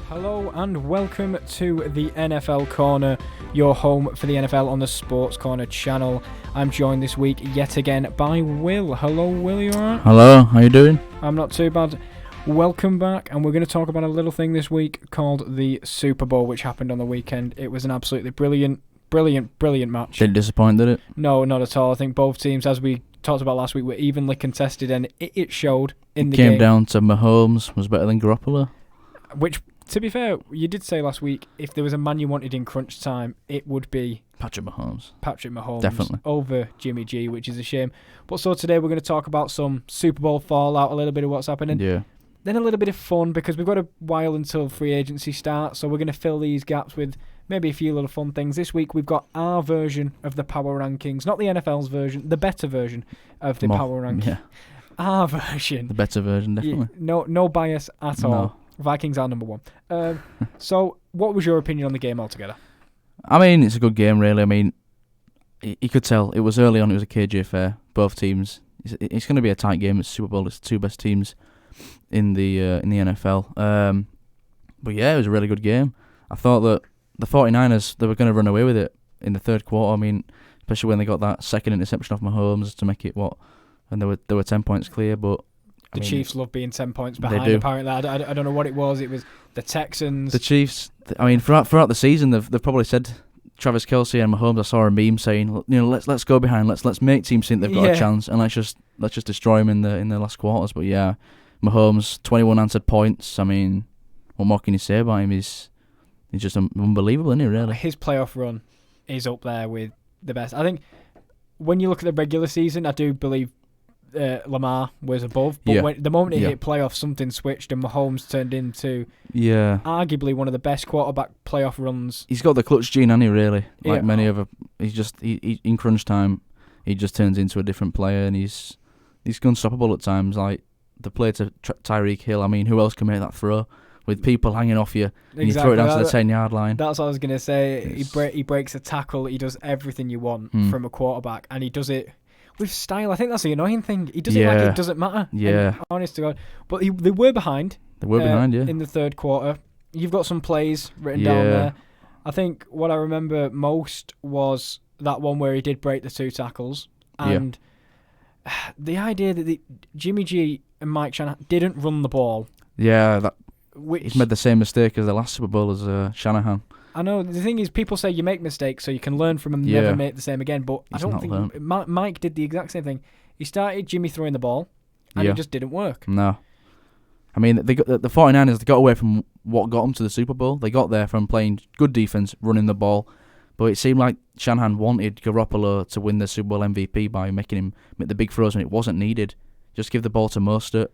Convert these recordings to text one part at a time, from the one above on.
Hello and welcome to the NFL Corner, your home for the NFL on the Sports Corner channel. I'm joined this week yet again by Will. Hello Will, you alright? Hello, how you doing? I'm not too bad. Welcome back, and we're going to talk about a little thing this week called the Super Bowl, which happened on the weekend. It was an absolutely brilliant match. Didn't disappoint, did it? No, not at all. I think both teams, as we talked about last week, were evenly contested, and it showed in the game. Came down to Mahomes was better than Garoppolo. Which, to be fair, you did say last week, if there was a man you wanted in crunch time, it would be Patrick Mahomes. Definitely. Over Jimmy G, which is a shame. But so today we're going to talk about some Super Bowl fallout, a little bit of what's happening. Yeah. Then a little bit of fun, because we've got a while until free agency starts, so we're going to fill these gaps with maybe a few little fun things. This week we've got our version of the power rankings, not the NFL's version, the better version of the power rankings. Yeah. Our version. The better version, definitely. No bias at all. Vikings are number one. So, what was your opinion on the game altogether? I mean, it's a good game, really. I mean, you could tell it was early on. It was a KJ affair. Both teams. It's going to be a tight game. It's Super Bowl. It's the two best teams in the NFL. But yeah, it was a really good game. I thought that the 49ers, they were going to run away with it in the third quarter. I mean, especially when they got that second interception off Mahomes to make it and they were 10 points clear. But the Chiefs love being 10 points behind. Apparently, I don't know what it was. It was the Texans. The Chiefs. I mean, throughout the season, they've probably said Travis Kelce and Mahomes. I saw a meme saying, let's go behind. Let's make teams think they've got a chance, and let's just destroy them in the last quarters. But yeah, Mahomes 21 answered points. I mean, what more can you say about him? He's just unbelievable, isn't he? Really, his playoff run is up there with the best. I think when you look at the regular season, I do believe Lamar was above, but the moment he hit playoffs, something switched, and Mahomes turned into arguably one of the best quarterback playoff runs. He's got the clutch gene, hasn't he? Really, like many other. He in crunch time, he just turns into a different player, and he's unstoppable at times. Like the play to Tyreek Hill. I mean, who else can make that throw with people hanging off you, and you throw it down to the 10-yard line? That's what I was gonna say. He breaks a tackle. He does everything you want from a quarterback, and he does it with style. I think that's the annoying thing. He does it like it doesn't matter. Yeah. And honest to God. But they were behind. In the third quarter. You've got some plays written down there. I think what I remember most was that one where he did break the two tackles. And the idea that Jimmy G and Mike Shanahan didn't run the ball. Yeah, he's made the same mistake as the last Super Bowl as Shanahan. I know. The thing is, people say you make mistakes so you can learn from them and never make the same again. But I don't think Mike did the exact same thing. He started Jimmy throwing the ball, and it just didn't work. No. I mean, the 49ers, they got away from what got them to the Super Bowl. They got there from playing good defense, running the ball. But it seemed like Shanahan wanted Garoppolo to win the Super Bowl MVP by making him make the big throws when it wasn't needed. Just give the ball to Mostert,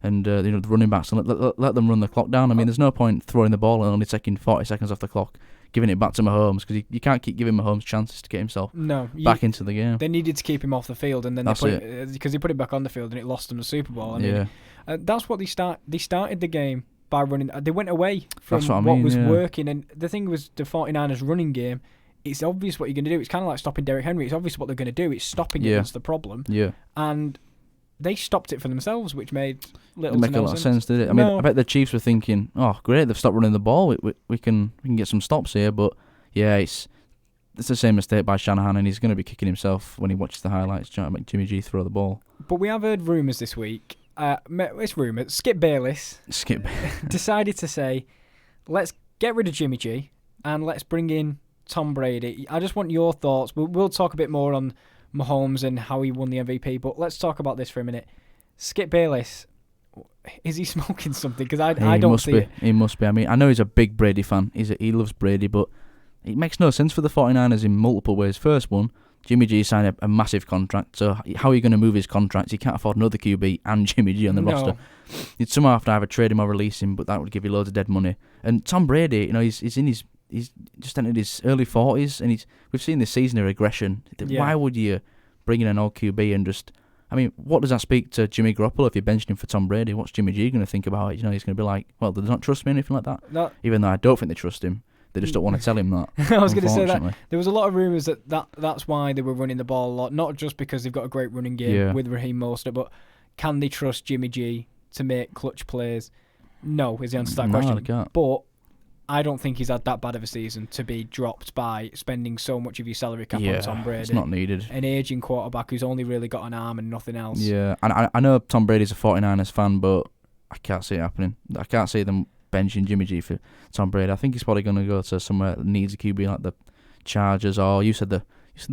and the running backs, and let them run the clock down. I mean, there's no point throwing the ball and only taking 40 seconds off the clock, giving it back to Mahomes, because you can't keep giving Mahomes chances to get himself back into the game. They needed to keep him off the field, and then because he put it back on the field, and it lost them the Super Bowl. I mean, that's what they started the game by running. They went away from what was working, and the thing was the 49ers running game. It's obvious what you're going to do. It's kind of like stopping Derrick Henry. It's obvious what they're going to do. It's stopping it. That's the problem. Yeah, and they stopped it for themselves, which made little a lot of sense, did it? I mean, I bet the Chiefs were thinking, "Oh, great, they've stopped running the ball. We can get some stops here." But yeah, it's the same mistake by Shanahan, and he's going to be kicking himself when he watches the highlights trying to make Jimmy G throw the ball. But we have heard rumours this week. It's rumours. Skip Bayless decided to say, "Let's get rid of Jimmy G and let's bring in Tom Brady." I just want your thoughts. We'll talk a bit more on Mahomes and how he won the MVP, but let's talk about this for a minute. Skip Bayless, is he smoking something? Because I don't see it. He must be. I mean, I know he's a big Brady fan. He loves Brady, but it makes no sense for the 49ers in multiple ways. First one, Jimmy G signed a massive contract, so how are you going to move his contract? He can't afford another QB and Jimmy G on the roster. You'd somehow have to either trade him or release him, but that would give you loads of dead money. And Tom Brady, he's just entered his early 40s, and we've seen this season a regression. Why would you bring in an old QB and just... I mean, what does that speak to Jimmy Garoppolo if you're benching him for Tom Brady? What's Jimmy G going to think about it? He's going to be like, well, do they not trust me or anything like that? No. Even though I don't think they trust him. They just don't want to tell him that. I was going to say that. There was a lot of rumours that's why they were running the ball a lot. Not just because they've got a great running game with Raheem Mostert, but can they trust Jimmy G to make clutch plays? No, is the answer to that question. But I don't think he's had that bad of a season to be dropped by spending so much of your salary cap on Tom Brady. It's not needed. An aging quarterback who's only really got an arm and nothing else. Yeah, and I know Tom Brady's a 49ers fan, but I can't see it happening. I can't see them benching Jimmy G for Tom Brady. I think he's probably going to go to somewhere that needs a QB like the Chargers, or you said the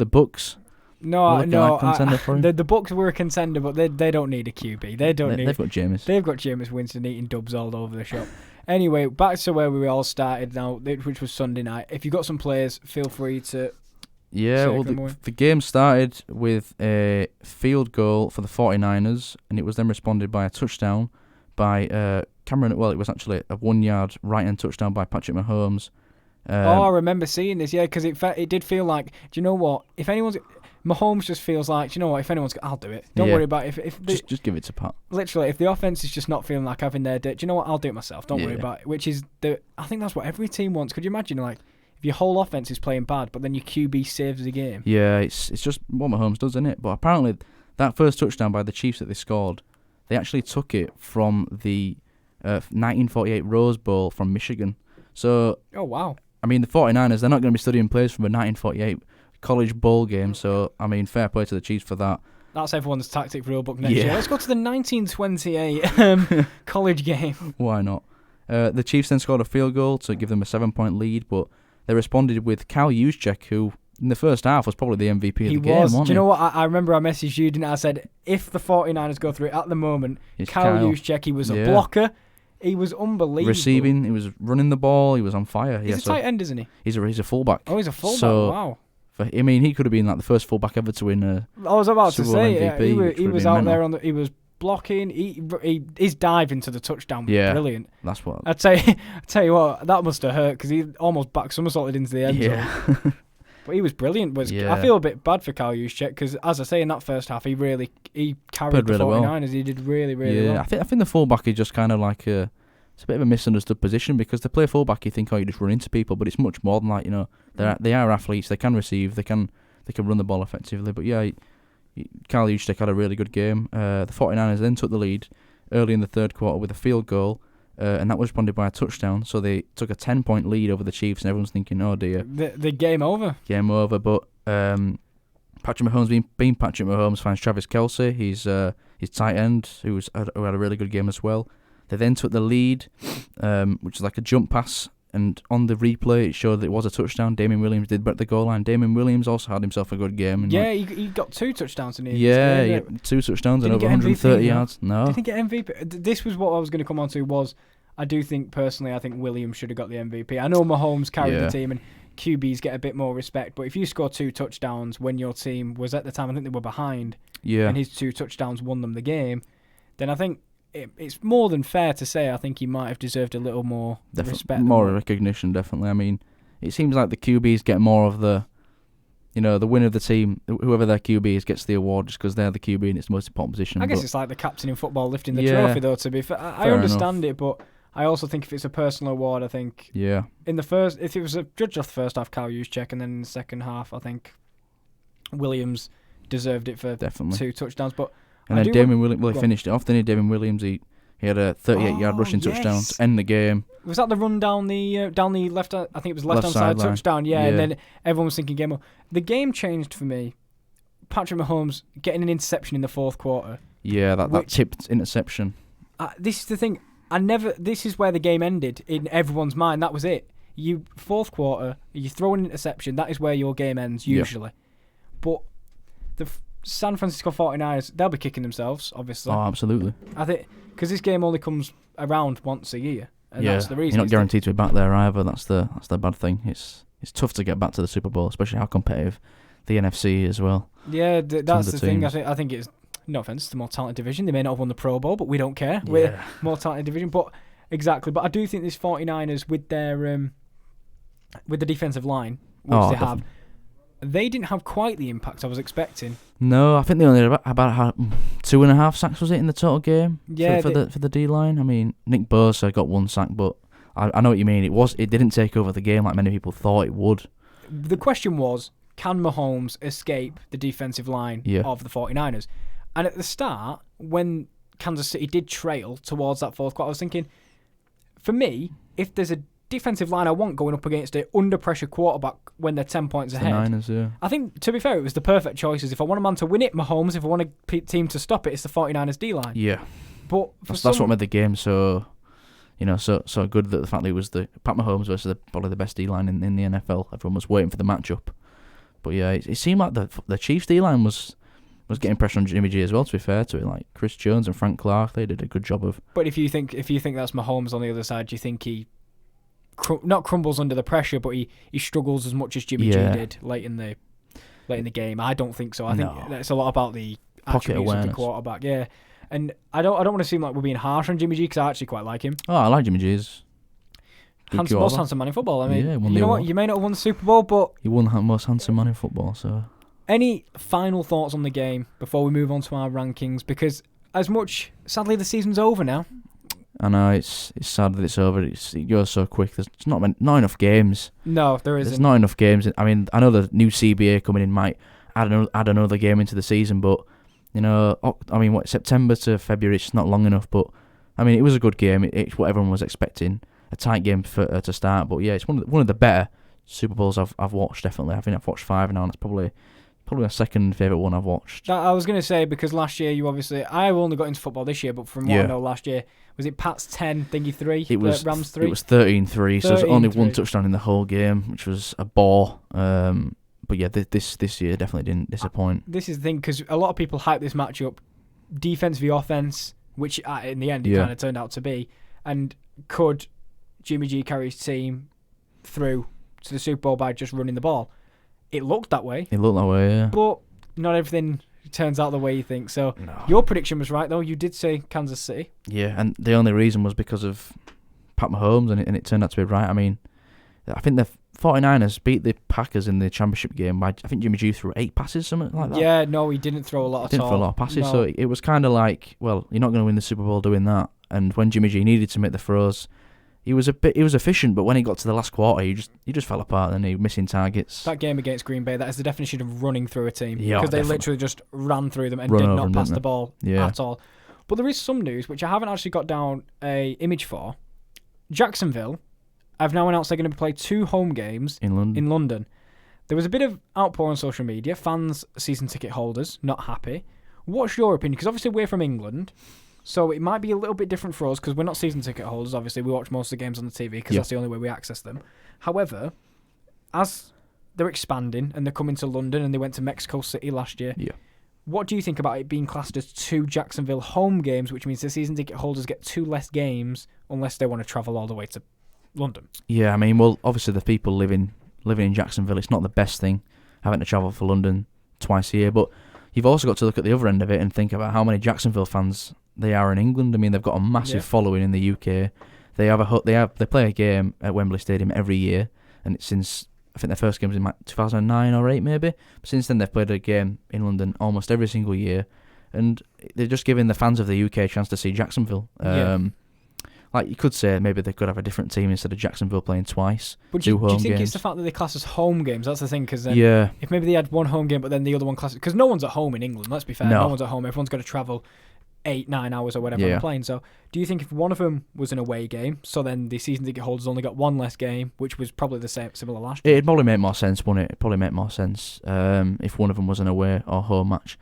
Bucs. No, the Bucs were a contender, but they don't need a QB. They've got Jameis. They've got Jameis Winston eating dubs all over the shop. Anyway, back to where we all started now, which was Sunday night. If you've got some players, feel free to... Yeah, well, the game started with a field goal for the 49ers, and it was then responded by a touchdown by Cameron. Well, it was actually a 1-yard right-hand touchdown by Patrick Mahomes. I remember seeing this, because it did feel like, do you know what? If anyone's... Mahomes just feels like, do you know what? If anyone's, I'll do it. Don't worry about it. Just give it to Pat. Literally, if the offense is just not feeling like having their day, do you know what? I'll do it myself. Don't worry about it. Which is I think that's what every team wants. Could you imagine, like, if your whole offense is playing bad, but then your QB saves the game? Yeah, it's just what Mahomes does, isn't it? But apparently, that first touchdown by the Chiefs that they scored, they actually took it from the 1948 Rose Bowl from Michigan. So, oh wow! I mean, the 49ers, they're not going to be studying plays from a 1948 college bowl game, so I mean, fair play to the Chiefs for that. That's everyone's tactic rule book next year. Let's go to the 1928 college game. Why not? The Chiefs then scored a field goal to give them a 7-point lead, but they responded with Kyle Juszczyk, who in the first half was probably the MVP of the game. Wasn't Do you know what? I remember I messaged you, didn't I? I said, if the 49ers go through it at the moment, Kyle Juszczyk, he was a blocker. He was unbelievable. Receiving, he was running the ball, he was on fire. He's a tight end, isn't he? He's a fullback. Oh, he's a fullback, wow. I mean, he could have been like the first fullback ever to win a I was about Super to Bowl say, MVP, he was out there he was blocking. His dive into the touchdown was brilliant. That's what. I tell you what, that must have hurt because he almost back somersaulted into the end zone. But he was brilliant. I feel a bit bad for Kyle Juszczyk because, as I say, in that first half, he carried the 49ers. Well. He did really, really well. I think the fullback is just kind of like it's a bit of a misunderstood position because to play fullback, you think, you just run into people, but it's much more than that. They are athletes. They can receive. They can run the ball effectively. But yeah, Kyle Juszczyk had a really good game. The 49ers then took the lead early in the third quarter with a field goal, and that was responded by a touchdown. So they took a 10-point lead over the Chiefs, and everyone's thinking, oh dear, the game over. Game over. But Patrick Mahomes, being Patrick Mahomes, finds Travis Kelce. He's his tight end who had a really good game as well. They then took the lead, which was like a jump pass, and on the replay it showed that it was a touchdown. Damien Williams did break the goal line. Damien Williams also had himself a good game. He got 2 touchdowns in he had 2 touchdowns and over 130 yards. No. Did he get MVP? This was what I was going to come on to was, I think Williams should have got the MVP. I know Mahomes carried the team and QBs get a bit more respect, but if you score 2 touchdowns when your team was at the time, I think they were behind, and his 2 touchdowns won them the game, then I think it's more than fair to say I think he might have deserved a little more respect. More recognition, definitely. I mean, it seems like the QBs get more of the, the winner of the team, whoever their QB is, gets the award just because they're the QB and it's the most important position. I guess it's like the captain in football lifting the trophy, though, to be fair. I understand it, but I also think if it's a personal award, I think in the first, if it was a judge off the first half, Kyle Juszczyk, and then in the second half, I think Williams deserved it for 2 touchdowns, but. And then Damien Williams, he finished it off. Then Damien Williams, he had a 38-yard rushing touchdown to end the game. Was that the run down the left? I think it was left-hand side touchdown. Yeah, and then everyone was thinking game over. The game changed for me. Patrick Mahomes getting an interception in the fourth quarter. Yeah, that tipped interception. This is the thing. This is where the game ended in everyone's mind. That was it. Fourth quarter, you throw an interception. That is where your game ends usually. But the San Francisco 49ers, they'll be kicking themselves, obviously. Oh, absolutely. I think because this game only comes around once a year, and that's the reason. You're not guaranteed to be back there either. That's the bad thing. It's tough to get back to the Super Bowl, especially how competitive the NFC is as well. Yeah, that's the thing. I think it's, no offense, it's the more talented division. They may not have won the Pro Bowl, but we don't care. We're more talented division, but exactly. But I do think this 49ers with their with the defensive line, which they have. They didn't have quite the impact I was expecting. No, I think they only had about 2.5 sacks, was it, in the total game? Yeah, for the D line. I mean, Nick Bosa got 1 sack, but I know what you mean. It didn't take over the game like many people thought it would. The question was, can Mahomes escape the defensive line of the 49ers? And at the start, when Kansas City did trail towards that fourth quarter, I was thinking, for me, if there's a defensive line I want going up against an under-pressure quarterback when they're 10 points ahead. The Niners, yeah. I think, to be fair, it was the perfect choices. If I want a man to win it, Mahomes. If I want a team to stop it, it's the 49ers D-line. Yeah. But that's what made the game so good, that the fact that it was the Pat Mahomes versus probably the best D-line in the NFL. Everyone was waiting for the matchup. But yeah, it seemed like the Chiefs D-line was getting pressure on Jimmy G as well, to be fair to it. Like Chris Jones and Frank Clark, they did a good job of... But if you think that's Mahomes on the other side, do you think he... not crumbles under the pressure, but he struggles as much as Jimmy G did late in the game? I don't think so. I think it's a lot about the pocket awareness of the quarterback. Yeah, and I don't want to seem like we're being harsh on Jimmy G, because I actually quite like him. Oh, I like Jimmy G. Most handsome man in football. I mean, yeah, you know what? You may not have won the Super Bowl, but he won the most handsome man in football. So, any final thoughts on the game before we move on to our rankings? Because as much, sadly, the season's over now. I know, it's sad that it's over. It goes so quick. There's not enough games. No, there isn't. There's not enough games. I mean, I know the new CBA coming in might add another game into the season, but September to February, it's not long enough. But I mean, it was a good game. It's what everyone was expecting. A tight game to start. But yeah, it's one of the better Super Bowls I've watched. Definitely, I think I've watched 5 now, and it's probably my second favourite one I've watched. I was going to say, because last year I only got into football this year, but from what I know, last year, was it Pat's 10, Thingy 3, Rams 3? It was 13-3, so there's only one touchdown in the whole game, which was a bore. But yeah, this year definitely didn't disappoint. This is the thing, because a lot of people hype this matchup, defense v offense, which in the end it kind of turned out to be. And could Jimmy G carry his team through to the Super Bowl by just running the ball? It looked that way. Yeah. But not everything turns out the way you think. So Your prediction was right, though. You did say Kansas City. Yeah, and the only reason was because of Pat Mahomes, and it turned out to be right. I mean, I think the 49ers beat the Packers in the championship game by, I think Jimmy G threw 8 passes, something like that. Yeah, no, he didn't throw a lot at all. He didn't throw a lot of passes, so it was kind of like, well, you're not going to win the Super Bowl doing that. And when Jimmy G needed to make the throws, he was efficient, but when he got to the last quarter, he just fell apart, and he was missing targets. That game against Green Bay, that is the definition of running through a team. Yeah, because they literally just ran through them and did not pass the ball at all. But there is some news, which I haven't actually got down a image for. Jacksonville have now announced they're going to play 2 home games in London. There was a bit of outpour on social media. Fans, season ticket holders, not happy. What's your opinion? Because obviously we're from England, so it might be a little bit different for us because we're not season ticket holders. Obviously, we watch most of the games on the TV because that's the only way we access them. However, as they're expanding and they're coming to London and they went to Mexico City last year, what do you think about it being classed as 2 Jacksonville home games, which means the season ticket holders get 2 less games unless they want to travel all the way to London? Yeah, I mean, well, obviously the people living in Jacksonville, it's not the best thing having to travel for London twice a year, but you've also got to look at the other end of it and think about how many Jacksonville fans they are in England. I mean, they've got a massive following in the UK. They play a game at Wembley Stadium every year, and it's since, I think their first game was in 2009 or 8 maybe. But since then, they've played a game in London almost every single year, and they're just giving the fans of the UK a chance to see Jacksonville. Like you could say, maybe they could have a different team instead of Jacksonville playing twice. But do you think it's the fact that they class as home games? That's the thing, because if maybe they had one home game, but then the other one classes, because no one's at home in England. Let's be fair, no one's at home. Everyone's got to travel 8-9 hours or whatever on a plane. So do you think if one of them was an away game, so then the season ticket holders only got 1 less game, which was probably the same similar last year? It'd probably make more sense, wouldn't it? It'd probably make more sense if one of them was an away or home match.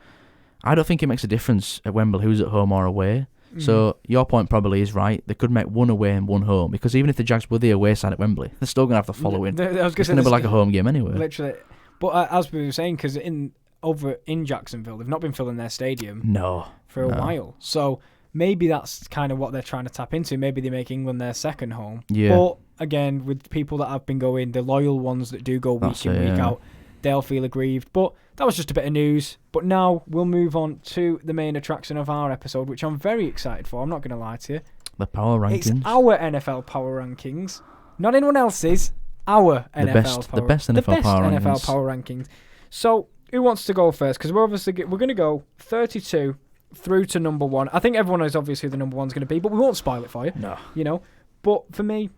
I don't think it makes a difference at Wembley who's at home or away. So your point probably is right. They could make 1 away and 1 home, because even if the Jags were the away side at Wembley, they're still going to have the following. It's going to be like a home game anyway. Literally. But as we were saying, because over in Jacksonville, they've not been filling their stadium for a while. So maybe that's kind of what they're trying to tap into. Maybe they make England their second home. Yeah. But again, with people that have been going, the loyal ones that do go week in, week out, they'll feel aggrieved. But that was just a bit of news. But now we'll move on to the main attraction of our episode, which I'm very excited for. I'm not going to lie to you. The power rankings. It's our NFL power rankings. Not anyone else's. Our the best NFL power rankings. So who wants to go first? Because we're going to go 32 through to number 1. I think everyone knows obviously who the number 1's going to be, but we won't spoil it for you. No. You know. But for me,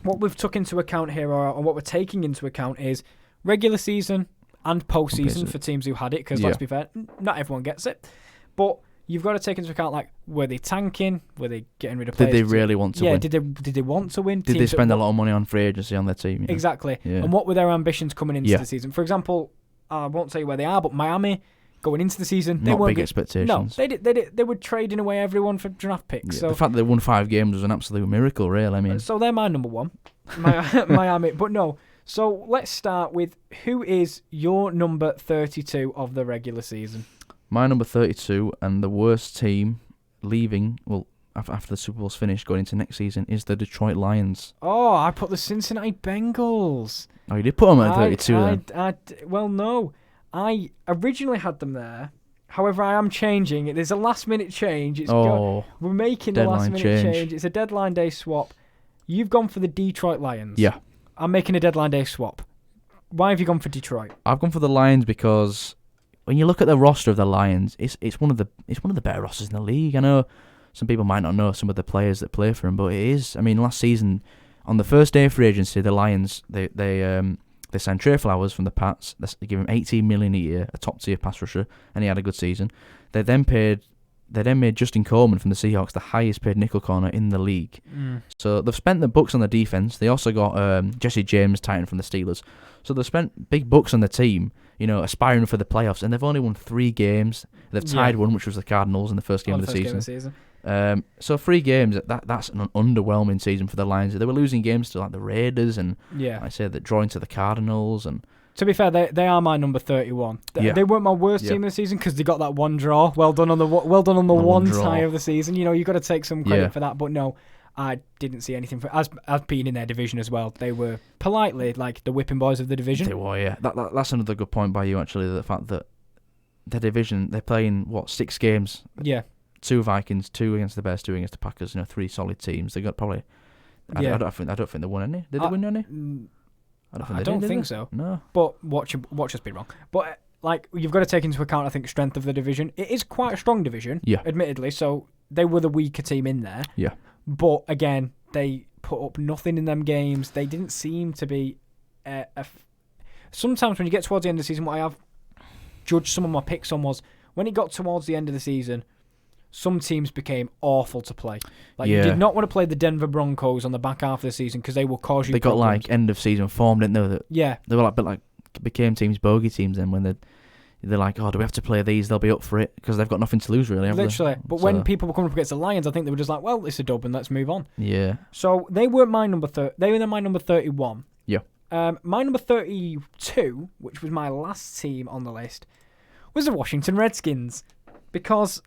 what we've took into account here, or what we're taking into account, is regular season and postseason for teams who had it, because let's be fair, not everyone gets it. But you've got to take into account, like, were they tanking? Were they getting rid of players? Did they really want to win? Yeah, did they want to win? Did they spend a lot of money on free agency on their team? You know? Exactly. Yeah. And what were their ambitions coming into the season? For example, I won't say where they are, but Miami, going into the season, they not weren't big expectations. No, they were trading away everyone for draft picks. Yeah. So the fact that they won 5 games was an absolute miracle, really. I mean, so they're my number one, Miami. But no. So let's start with, who is your number 32 of the regular season? My number 32 and the worst team leaving, well, after the Super Bowl's finished, going into next season, is the Detroit Lions. Oh, I put the Cincinnati Bengals. Oh, you did put them at 32 then? Well, no. I originally had them there. However, I am changing it. There's a last-minute change. We're making the last-minute change. It's a deadline day swap. You've gone for the Detroit Lions. Yeah. I'm making a deadline day swap. Why have you gone for Detroit? I've gone for the Lions because when you look at the roster of the Lions, it's one of the better rosters in the league. I know some people might not know some of the players that play for them, but it is. I mean, last season, on the first day of free agency, the Lions they signed Trey Flowers from the Pats. They gave him $18 million a year, a top tier pass rusher, and he had a good season. They then made Justin Coleman from the Seahawks the highest paid nickel corner in the league. So they've spent the bucks on the defense. They also got Jesse James, Titan from the Steelers. So they've spent big bucks on the team, aspiring for the playoffs, and they've only won 3 games. They've tied one, which was the Cardinals in the first game of the season. So 3 games, that's an underwhelming season for the Lions. They were losing games to like the Raiders and I say that drawing to the Cardinals. And to be fair, they are my number 31. They weren't my worst team of the season because they got that one draw. Well done on the one tie of the season. You've got to take some credit for that. But no, I didn't see anything for as being in their division as well. They were politely like the whipping boys of the division. They were, yeah. That's another good point by you actually. The fact that the division, they're playing 6 games. Yeah. 2 Vikings, 2 against the Bears, 2 against the Packers. 3 solid teams. They got probably. I don't think they won any. Did they win any? I don't think so. No. But watch us be wrong. But you've got to take into account, I think, strength of the division. It is quite a strong division. Yeah. Admittedly, so they were the weaker team in there. Yeah. But again, they put up nothing in them games. They didn't seem to be. Sometimes when you get towards the end of the season, what I have judged some of my picks on was when it got towards the end of the season, some teams became awful to play. You did not want to play the Denver Broncos on the back half of the season because they will cause you problems. They got end of season form, didn't they? They were became teams bogey teams then when they're like, oh, do we have to play these? They'll be up for it because they've got nothing to lose really. Literally. But when people were coming up against the Lions, I think they were just like, well, it's a dub and let's move on. Yeah. So they weren't my number 30. They were my number 31. Yeah. My number 32, which was my last team on the list, was the Washinton Redskins because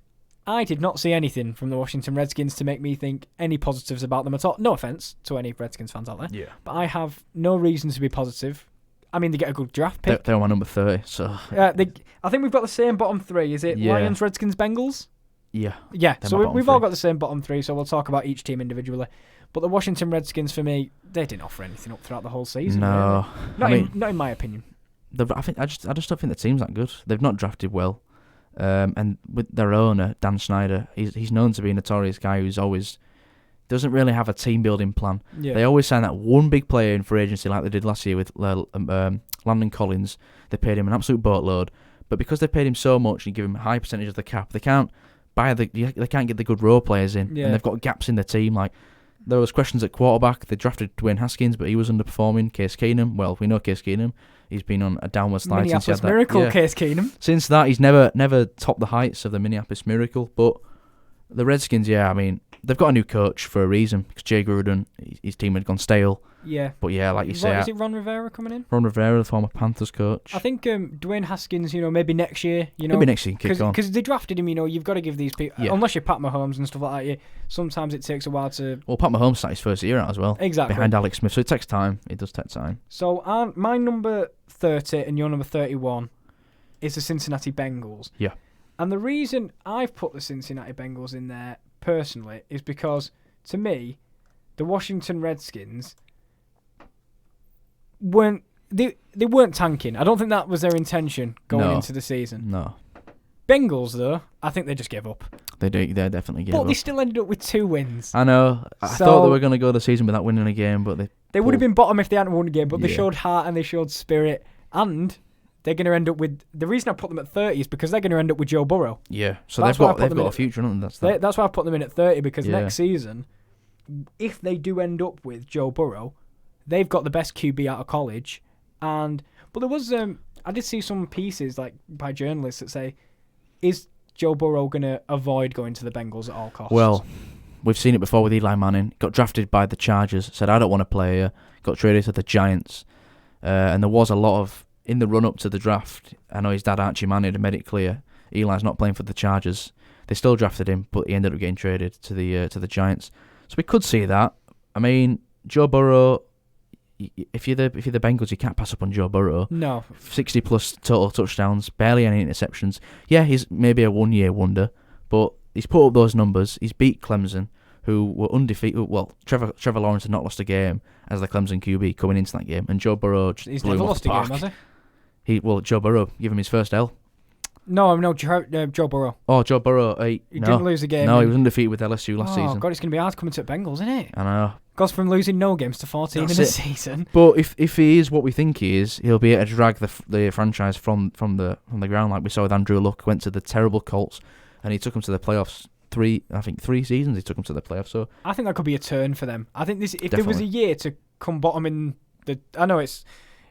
I did not see anything from the Washinton Redskins to make me think any positives about them at all. No offense to any Redskins fans out there. Yeah. But I have no reason to be positive. I mean, they get a good draft pick. They're my number 30, so... I think we've got the same bottom 3. Is it Lions, Redskins, Bengals? Yeah. Yeah, so we've all got the same bottom 3, so we'll talk about each team individually. But the Washinton Redskins, for me, they didn't offer anything up throughout the whole season. No. Really. Not in my opinion. I just don't think the team's that good. They've not drafted well. And with their owner, Dan Snyder, he's known to be a notorious guy who's always doesn't really have a team building plan. Yeah. They always sign that one big player in free agency like they did last year with Landon Collins. They paid him an absolute boatload, but because they paid him so much and give him a high percentage of the cap, they can't they can't get the good role players in, and they've got gaps in the team. Like there was questions at quarterback. They drafted Dwayne Haskins, but he was underperforming. Case Keenum, well, we know Case Keenum. He's been on a downward slide Minneapolis since he had Miracle, that. Case Keenum. Since that, he's never topped the heights of the Minneapolis Miracle. But the Redskins, I mean, they've got a new coach for a reason because Jay Gruden, his team had gone stale. Yeah. But like you say... Is it Ron Rivera coming in? Ron Rivera, the former Panthers coach. I think Dwayne Haskins, maybe next year, Maybe next year kick on. Because they drafted him, you've got to give these people... Yeah. Unless you're Pat Mahomes and stuff like that, sometimes it takes a while to... Well, Pat Mahomes sat his first year out as well. Exactly. Behind Alex Smith, so it takes time. It does take time. So my number 30 and your number 31 is the Cincinnati Bengals. Yeah. And the reason I've put the Cincinnati Bengals in there, personally, is because, to me, the Washinton Redskins... weren't tanking. I don't think that was their intention going into the season. No. Bengals, though, I think they just gave up. They definitely gave up. But they still ended up with 2 wins. I know. I thought they were going to go the season without winning a game, but they would have been bottom if they hadn't won a game, but they showed heart and they showed spirit. And they're going to end up with... The reason I put them at 30 is because they're going to end up with Joe Burrow. Yeah, so they've got a future, haven't they? That's why I put them in at 30, because next season, if they do end up with Joe Burrow, they've got the best QB out of college. But there was... I did see some pieces by journalists that say, is Joe Burrow going to avoid going to the Bengals at all costs? Well, we've seen it before with Eli Manning. Got drafted by the Chargers, said, I don't want to play here. Got traded to the Giants. And there was a lot of... In the run-up to the draft, I know his dad, Archie Manning, had made it clear Eli's not playing for the Chargers. They still drafted him, but he ended up getting traded to the Giants. So we could see that. I mean, Joe Burrow... If you're the Bengals, you can't pass up on Joe Burrow. No. 60-plus total touchdowns, barely any interceptions. Yeah, he's maybe a one-year wonder, but he's put up those numbers. He's beat Clemson, who were undefeated. Well, Trevor Lawrence had not lost a game as the Clemson QB coming into that game, and Joe Burrow just he's blew never him lost off a the game, park. has he? Joe Burrow, give him his first L. No, Joe Burrow. Oh, Joe Burrow. He didn't lose a game. No, he was undefeated with LSU last season. Oh, God, it's going to be hard coming to the Bengals, isn't it? I know. Goes from losing no games to 14 in a season. But if he is what we think he is, he'll be able to drag the franchise from the ground, like we saw with Andrew Luck. Went to the terrible Colts, and he took them to the playoffs. 3 seasons he took them to the playoffs. So I think that could be a turn for them. I think there was a year to come bottom in the... I know if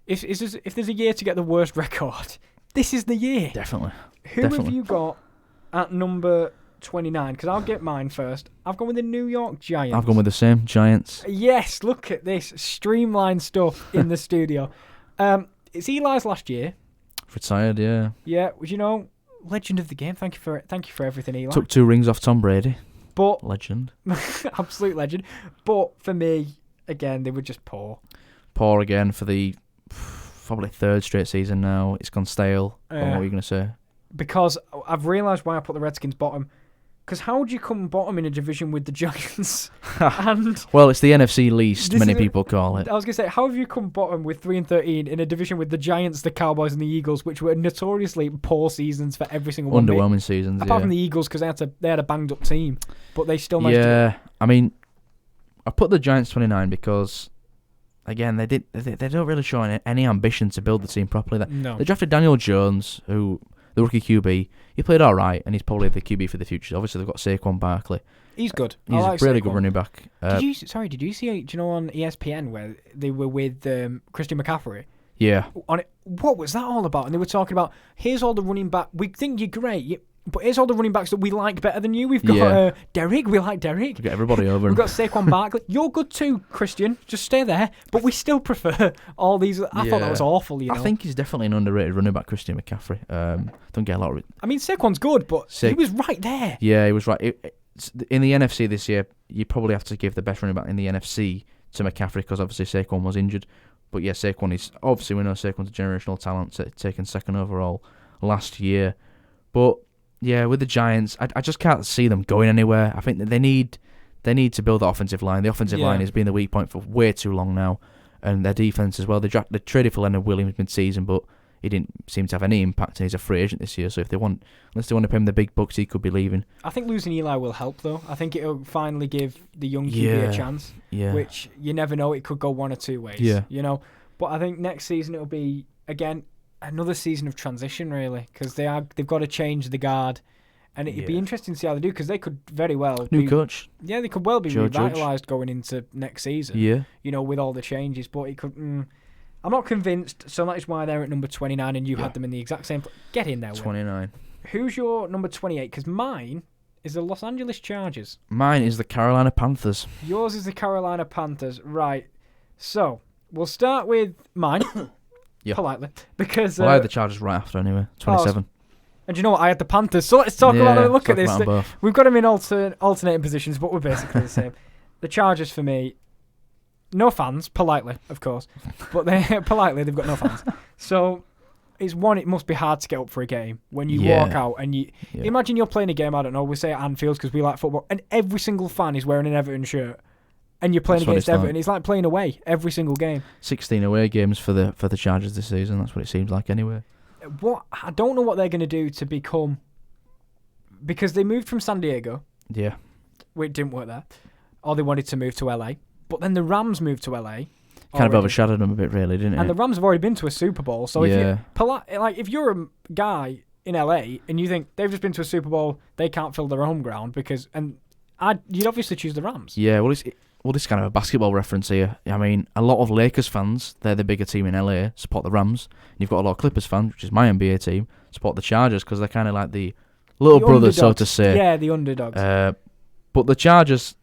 there's a year to get the worst record, this is the year. Definitely. Who have you got at number 29? Because I'll get mine first. I've gone with the New York Giants. I've gone with the same, Giants. Yes, look at this. Streamlined stuff in the studio. It's Eli's last year. Retired, yeah. Yeah, legend of the game. Thank you for everything, Eli. Took 2 rings off Tom Brady. But legend. Absolute legend. But for me, again, they were just poor. Poor again for the probably 3rd straight season now. It's gone stale. What were you going to say? Because I've realised why I put the Redskins bottom. Because how would you come bottom in a division with the Giants? Well, it's the NFC least, many people call it. I was going to say, how have you come bottom with 3-13 in a division with the Giants, the Cowboys, and the Eagles, which were notoriously poor seasons for every single one? Underwhelming seasons, apart from the Eagles, because they had a banged up team, but they still managed to... Yeah, I mean, I put the Giants 29 because, again, they don't really show any ambition to build the team properly. No. They drafted Daniel Jones, who... The rookie QB, he played all right, and he's probably the QB for the future. Obviously, they've got Saquon Barkley. He's good. He's a really good running back. Did you see? Do you know on ESPN where they were with Christian McCaffrey? Yeah. What was that all about? And they were talking about, here's all the running back. We think you're great, but here's all the running backs that we like better than you. We've got Derek. We like Derek. We've got everybody over. We've got Saquon Barkley. You're good too, Christian. Just stay there. But we still prefer all these. I thought that was awful. I think he's definitely an underrated running back, Christian McCaffrey. Don't get a lot of it. I mean, Saquon's good, but he was right there. Yeah, he was right. In the NFC this year, you probably have to give the best running back in the NFC to McCaffrey because obviously Saquon was injured. But yeah, Saquon is... Obviously, we know Saquon's a generational talent, taken 2nd overall last year. But... Yeah, with the Giants, I just can't see them going anywhere. I think that they need to build the offensive line. The offensive line has been the weak point for way too long now, and their defense as well. They traded for Leonard Williams mid-season, but he didn't seem to have any impact, and he's a free agent this year. So unless they want to pay him the big bucks, he could be leaving. I think losing Eli will help, though. I think it'll finally give the young QB a chance, which you never know. It could go one or two ways. Yeah. But I think next season it'll be again. Another season of transition, really, because they've got to change the guard, and it'd be interesting to see how they do, because they could very well new coach. Yeah, they could well be revitalised going into next season. Yeah, with all the changes, but it could. I'm not convinced, so that is why they're at number 29, and you had them in the exact same. Get in there. 29. Who's your number 28? Because mine is the Los Angeles Chargers. Mine is the Carolina Panthers. Yours is the Carolina Panthers, right? So we'll start with mine. Politely, because I had the Chargers right after anyway. 27. And you know what? I had the Panthers, so let's talk about them. Look at this. We've got them in alternating positions, but we're basically the same. The Chargers for me, no fans, politely, of course, but they've got no fans. So it's one. It must be hard to get up for a game when you walk out and you imagine you're playing a game. I don't know. We say at Anfield because we like football, and every single fan is wearing an Everton shirt. And you're playing against Everton. It's like playing away every single game. 16 away games for the Chargers this season. That's what it seems like anyway. I don't know what they're going to do to become... Because they moved from San Diego. Yeah. It didn't work there. Or they wanted to move to LA. But then the Rams moved to LA. kind of overshadowed them a bit, really, didn't it? And the Rams have already been to a Super Bowl, so if you're a guy in LA and you think they've just been to a Super Bowl, they can't fill their home ground you'd obviously choose the Rams. Yeah, this is kind of a basketball reference here. I mean, a lot of Lakers fans, they're the bigger team in LA, support the Rams. And you've got a lot of Clippers fans, which is my NBA team, support the Chargers because they're kind of like the little brothers, so to say. Yeah, the underdogs. But the Chargers,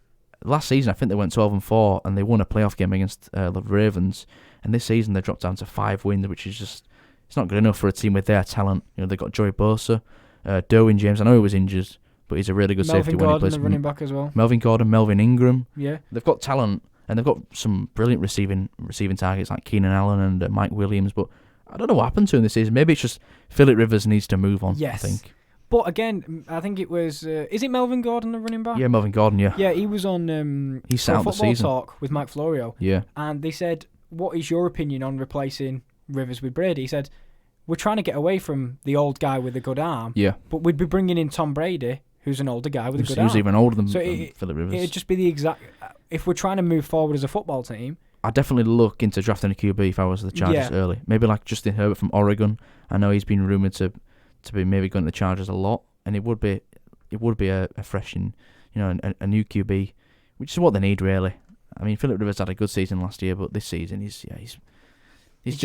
last season, I think they went 12-4, and they won a playoff game against the Ravens. And this season, they dropped down to 5 wins, which is just, it's not good enough for a team with their talent. You know, they've got Joey Bosa, Derwin James. I know he was injured, but he's a really good safety when he plays. Melvin Gordon, the running back as well. Melvin Gordon, Melvin Ingram. Yeah. They've got talent, and they've got some brilliant receiving targets like Keenan Allen and Mike Williams, but I don't know what happened to him this season. Maybe it's just Phillip Rivers needs to move on, yes. I think. But again, I think it was... is it Melvin Gordon, the running back? Yeah, Melvin Gordon, yeah. Yeah, he was on he sat out the season. Talk with Mike Florio. Yeah. And they said, what is your opinion on replacing Rivers with Brady? He said, we're trying to get away from the old guy with a good arm. Yeah. But we'd be bringing in Tom Brady, who's an older guy with a good arm. Who's even older than Phillip Rivers. It'd just be the exact... If we're trying to move forward as a football team... I'd definitely look into drafting a QB if I was the Chargers early. Maybe like Justin Herbert from Oregon. I know he's been rumoured to be maybe going to the Chargers a lot, and it would be a fresh and a new QB, which is what they need really. I mean, Phillip Rivers had a good season last year, but this season he's it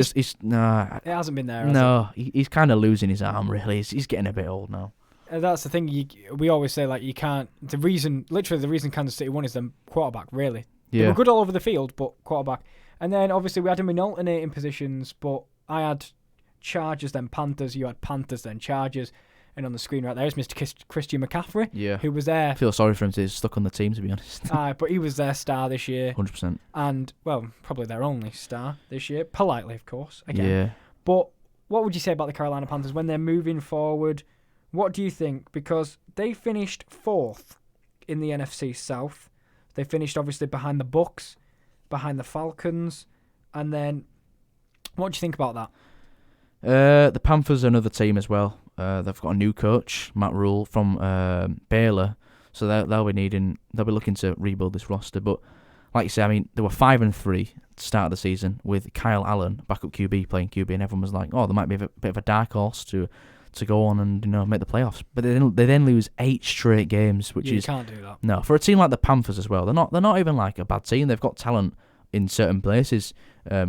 hasn't been there. He's kind of losing his arm really. He's getting a bit old now. That's the thing. We always say you can't. The reason Kansas City won is the quarterback. Really. Yeah. They were good all over the field, but quarterback. And then, obviously, we had them in alternating positions, but I had Chargers, then Panthers. You had Panthers, then Chargers. And on the screen right there is Mr. Christian McCaffrey, who was there. I feel sorry for him to be stuck on the team, to be honest. But he was their star this year. 100%. And, well, probably their only star this year. Politely, of course, again. Yeah. But what would you say about the Carolina Panthers when they're moving forward? What do you think? Because they finished 4th in the NFC South. They finished, obviously, behind the Bucs, behind the Falcons, and then what do you think about that? The Panthers are another team as well. They've got a new coach, Matt Rule, from Baylor, so they'll be looking to rebuild this roster. But like you say, I mean, they were 5-3 to start the season with Kyle Allen, backup QB, playing QB, and everyone was like, "Oh, there might be a bit of a dark horse to go on and make the playoffs." But they then lose 8 straight games, which you can't do that. No, for a team like the Panthers as well. They're not even like a bad team. They've got talent in certain places.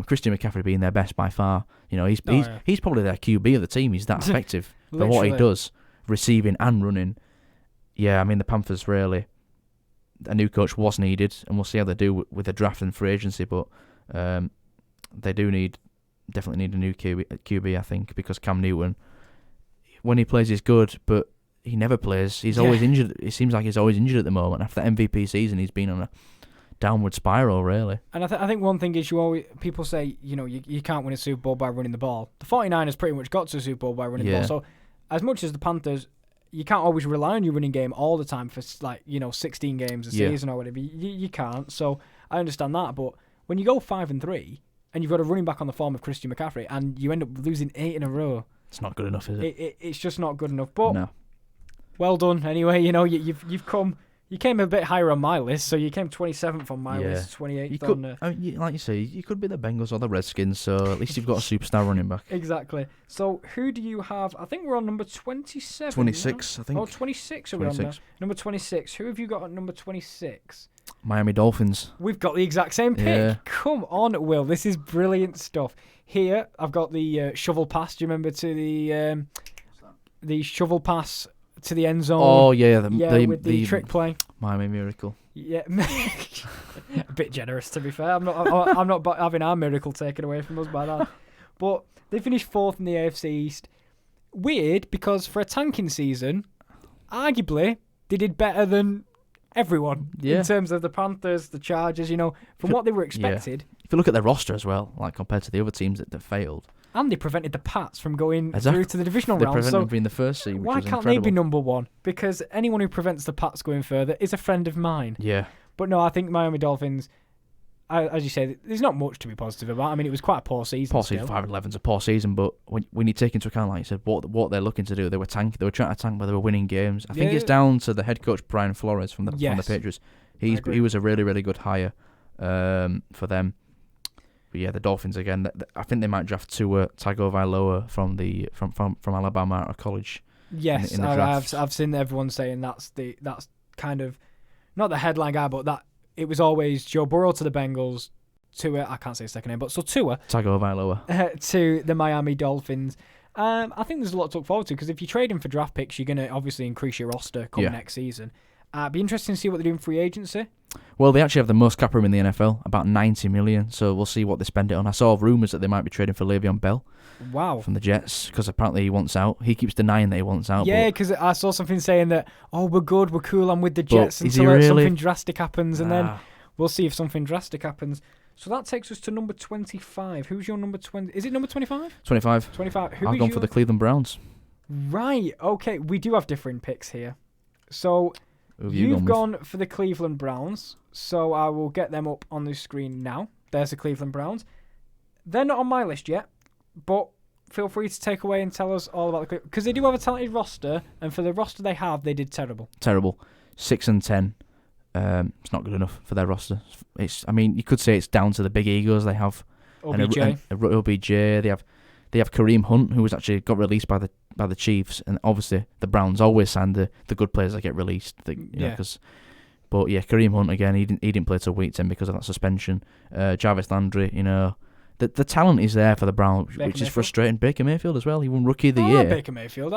Christian McCaffrey being their best by far. He's probably their QB of the team. He's that effective for what he does, receiving and running. Yeah, I mean the Panthers really. A new coach was needed, and we'll see how they do with the draft and free agency. But they definitely need a new QB, I think, because Cam Newton, when he plays, he's good, but he never plays. He's always injured. It seems like he's always injured at the moment. After the MVP season, he's been on a downward spiral, really. And I think one thing is people say, you can't win a Super Bowl by running the ball. The 49ers pretty much got to a Super Bowl by running the ball. So as much as the Panthers, you can't always rely on your running game all the time for 16 games a season or whatever. You can't. So I understand that. But when you go 5-3 and you've got a running back on the form of Christian McCaffrey and you end up losing 8 in a row, it's not good enough, is it? It's just not good enough. But no. Well done anyway. You've come. You came a bit higher on my list, so you came 27th on my list, 28th on... like you say, you could be the Bengals or the Redskins, so at least you've got a superstar running back. Exactly. So who do you have? I think we're on number 27. 26, I think. Oh, 26 are we on there? Number 26. Who have you got at number 26? Miami Dolphins. We've got the exact same pick. Yeah. Come on, Will. This is brilliant stuff. Here, I've got the shovel pass. Do you remember to the shovel pass to the end zone? Oh, yeah. With the trick play. Miami Miracle. Yeah. A bit generous, to be fair. I'm not having our miracle taken away from us by that. But they finished 4th in the AFC East. Weird, because for a tanking season, arguably, they did better than everyone in terms of the Panthers, the Chargers, from what they were expected. Yeah. If you look at their roster as well, like compared to the other teams that failed. And they prevented the Pats from going through to the divisional round. They prevented them being the first seed, which why was can't incredible. they be number 1? Because anyone who prevents the Pats going further is a friend of mine. Yeah. But no, I think Miami Dolphins, as you say, there's not much to be positive about. I mean, it was quite a poor season. Poor season, 5-11's a poor season, but when you take into account, like you said, what they're looking to do, they were trying to tank, but they were winning games. I think it's down to the head coach Brian Flores from the Patriots. He was a really, really good hire for them. But yeah, the Dolphins again. I think they might draft Tua Tagovailoa from Alabama out of college. Yes, in the draft. I've seen everyone saying that's kind of not the headline guy, but that it was always Joe Burrow to the Bengals, Tua, I can't say his second name, but so Tua Tagovailoa to the Miami Dolphins. I think there's a lot to look forward to, because if you trade him for draft picks, you're going to obviously increase your roster coming next season. It'd be interesting to see what they do in free agency. Well, they actually have the most cap room in the NFL, about $90 million, so we'll see what they spend it on. I saw rumours that they might be trading for Le'Veon Bell. Wow. From the Jets, because apparently he wants out. He keeps denying that he wants out. Yeah, because I saw something saying that, we're good, we're cool, I'm with the Jets until something drastic happens, and then we'll see if something drastic happens. So that takes us to number 25. Who's your number 20? Is it number 25? 25. 25. I've gone for the Cleveland Browns. Right, okay. We do have different picks here. So you've gone for the Cleveland Browns, so I will get them up on the screen now. There's the Cleveland Browns. They're not on my list yet, but feel free to take away and tell us all about the Cleveland, because they do have a talented roster, and for the roster they have, they did terrible. 6-10. It's not good enough for their roster. You could say it's down to the big egos they have. OBJ. OBJ. They have Kareem Hunt, who was actually got released by the Chiefs, and obviously the Browns always sign the good players that get released. But yeah, Kareem Hunt again. He didn't play till week 10 because of that suspension. Jarvis Landry, the talent is there for the Browns, which is frustrating. Baker Mayfield as well. He won Rookie of the Year. I like Baker Mayfield.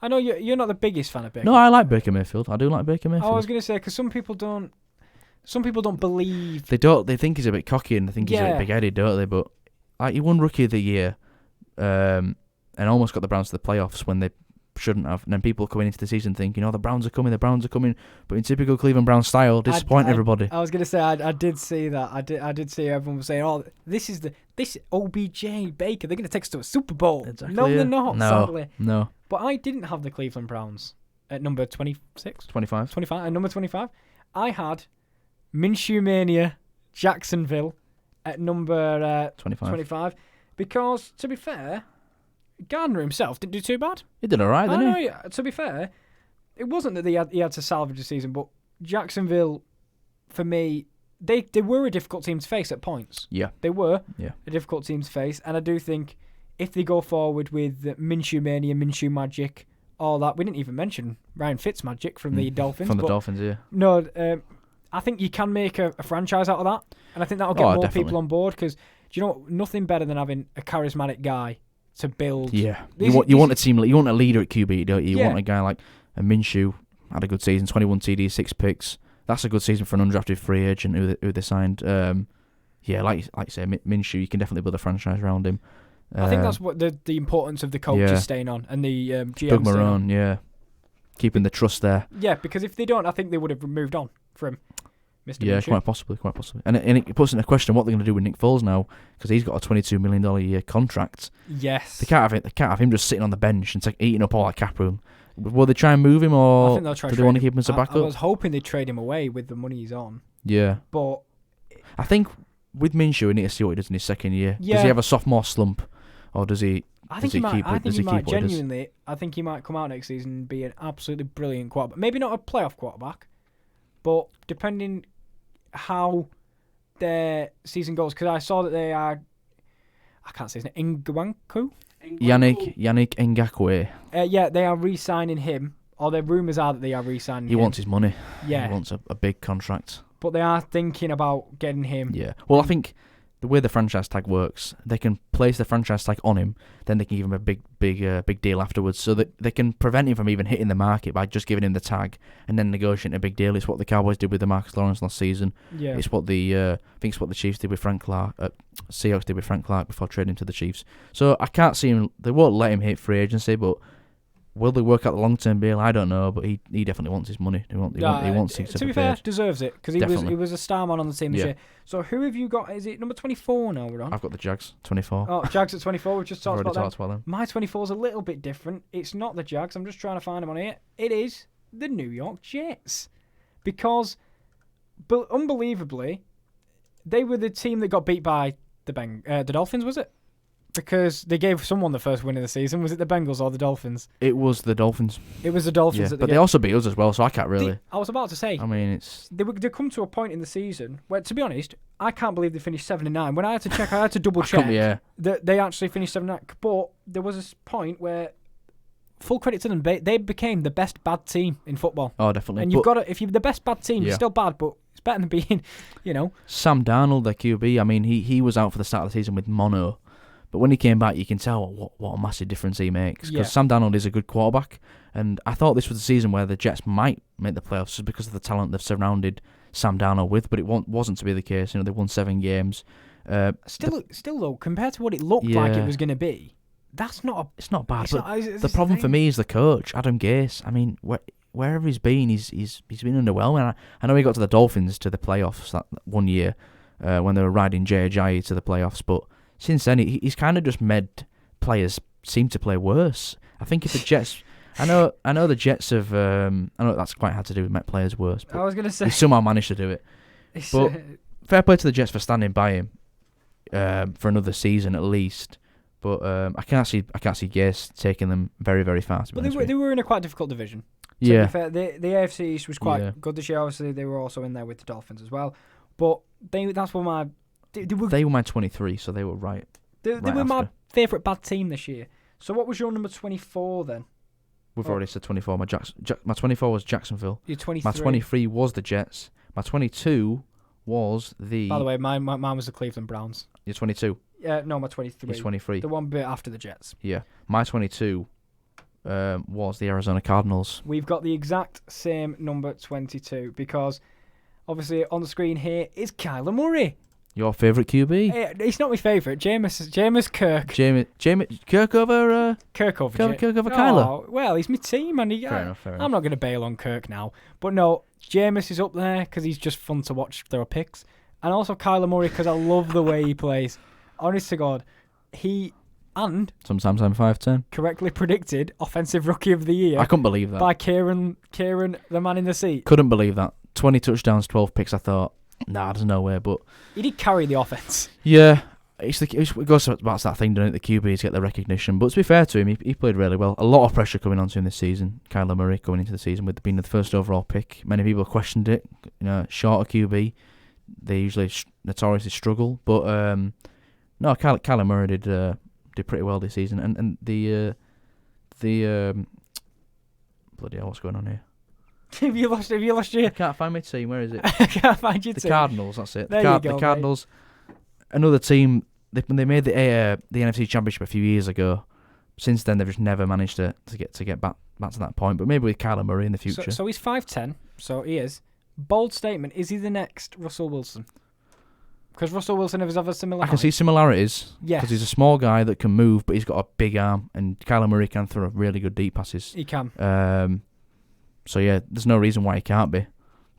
I know you're not the biggest fan of Baker. No, I like Baker Mayfield. I do like Baker Mayfield. I was going to say, because some people don't believe. They don't. They think he's a bit cocky and they think he's a bit big-headed, don't they? But he won Rookie of the Year, and almost got the Browns to the playoffs when they shouldn't have. And then people coming into the season thinking, the Browns are coming. But in typical Cleveland Browns style, disappoint everybody. I was going to say, I did see that. I did see everyone was saying, this OBJ, Baker, they're going to take us to a Super Bowl. Exactly, no, they're not, sadly. No. But I didn't have the Cleveland Browns at number 26? 25. 25. At number 25, I had Minshew Mania, Jacksonville at number 25. Because, to be fair, Gardner himself didn't do too bad. He did all right, didn't he? To be fair, it wasn't that he had to salvage the season, but Jacksonville, for me, they were a difficult team to face at points. Yeah. They were a difficult team to face, and I do think if they go forward with Minshew Mania, Minshew Magic, all that, we didn't even mention Ryan Fitzmagic from the Dolphins. From the Dolphins, yeah. No, I think you can make a franchise out of that, and I think that'll get more people on board, because, nothing better than having a charismatic guy to build. Yeah, you want a team. You want a leader at QB, don't you? You want a guy like a Minshew. Had a good season, 21 TDs, 6 picks. That's a good season for an undrafted free agent who they signed. Like you say, Minshew. You can definitely build a franchise around him. I think that's what the importance of the coaches staying on and the GM. Doug Marrone, keeping the trust there. Yeah, because if they don't, I think they would have moved on from Mr. Yeah, Minshew. quite possibly. And it puts into question what they're going to do with Nick Foles now, because he's got a $22 million a year contract. Yes. They can't have him just sitting on the bench and eating up all that cap room. Will they try and move him, or I think they'll try do they want to keep him as a backup? I was hoping they'd trade him away with the money he's on. Yeah. But I think with Minshew, we need to see what he does in his second year. Yeah. Does he have a sophomore slump, or does he? I think he might. I think he might come out next season and be an absolutely brilliant quarterback. Maybe not a playoff quarterback, but depending how their season goes, because I saw that they are. I can't say his name. Ngwanku? Yannick Ngakoue. They are re-signing him. Or the rumours are that they are re-signing him. He wants his money. Yeah. He wants a big contract. But they are thinking about getting him. Yeah. Well, I think the way the franchise tag works, they can place the franchise tag on him, then they can give him a big deal afterwards, so that they can prevent him from even hitting the market by just giving him the tag and then negotiating a big deal. It's what the Cowboys did with DeMarcus Lawrence last season. Yeah. It's what I think it's what the Chiefs did with Frank Clark. Seahawks did with Frank Clark before trading him to the Chiefs. So I can't see him. They won't let him hit free agency, but will they work out the long-term deal? I don't know, but he definitely wants his money. He wants to be fair, deserves it, because he was a star man on the team this Yeah. year. So who have you got? Is it number 24 now we're on? I've got the Jags, 24. Oh, Jags at 24. We've just talked about them. My 24 is a little bit different. It's not the Jags. I'm just trying to find them on here. It is the New York Jets, because, but unbelievably, they were the team that got beat by the Dolphins. Was it? Because they gave someone the first win of the season. Was it the Bengals or the Dolphins? It was the Dolphins. It was the Dolphins. Yeah, but they also beat us as well, so I can't really... I was about to say... I mean, it's... They come to a point in the season where, to be honest, I can't believe they finished 7-9. When I had to check, I had to double check that they actually finished 7-9. But there was a point where, full credit to them, they became the best bad team in football. Oh, definitely. And you've got to... If you're the best bad team, you're still bad, but it's better than being, Sam Darnold, their QB, I mean, he was out for the start of the season with mono. But when he came back, you can tell what a massive difference he makes. Because Sam Darnold is a good quarterback. And I thought this was the season where the Jets might make the playoffs just because of the talent they've surrounded Sam Darnold with. But it wasn't to be the case. They won 7 games. Still though, compared to what it looked like it was going to be, it's not bad. But the problem for me is the coach, Adam Gase. I mean, wherever he's been, he's been underwhelming. I know he got to the Dolphins to the playoffs that one year when they were riding Jay Ajayi to the playoffs, but since then, he's kind of just made players seem to play worse. I think if the Jets... I know the Jets have... I know that's quite hard to do, make players worse. But I was going to say... He somehow managed to do it. But fair play to the Jets for standing by him for another season at least. But I can't see Gase taking them very, very fast. But they were in a quite difficult division. To be fair, the AFC East was quite good this year. Obviously, they were also in there with the Dolphins as well. But that's what my... They were my 23, so they were right. They were my favourite bad team this year. So what was your number 24 then? We've already said 24. My 24 was Jacksonville. Your 23. My 23 was the Jets. My 22 was the... By the way, mine was the Cleveland Browns. Your 22? No, my 23. Your 23. The one bit after the Jets. Yeah. My 22 was the Arizona Cardinals. We've got the exact same number 22 because obviously on the screen here is Kyler Murray. Your favourite QB? It's not my favourite. Jameis Kirk. Kirk over... Kirk over Kyler? Oh, well, he's my team, and fair enough. I'm not going to bail on Kirk now. But no, Jameis is up there because he's just fun to watch throw picks. And also Kyler Murray because I love the way he plays. Honest to God, sometimes I'm 5'10". Correctly predicted Offensive Rookie of the Year. I couldn't believe that. By Kieren, the man in the seat. Couldn't believe that. 20 touchdowns, 12 picks, I thought... Nah, there's no way, but... He did carry the offense. Yeah. It goes back to that thing, doesn't it? The QBs get the recognition. But to be fair to him, he played really well. A lot of pressure coming onto him this season. Kyler Murray coming into the season with being the first overall pick. Many people questioned it. Shorter QB. They usually notoriously struggle. But, no, Kyler Murray did pretty well this season. And the bloody hell, what's going on here? Have you lost your... I can't find my team. Where is it? I can't find your team. The Cardinals, that's it. There you go, the Cardinals, another team, when they made the NFC Championship a few years ago, since then they've just never managed to get back to that point. But maybe with Kyler Murray in the future. So he's 5'10", so he is. Bold statement, is he the next Russell Wilson? Because Russell Wilson has a similar height. I can see similarities. Yes. Because he's a small guy that can move, but he's got a big arm, and Kyler Murray can throw really good deep passes. He can. So yeah, there's no reason why he can't be.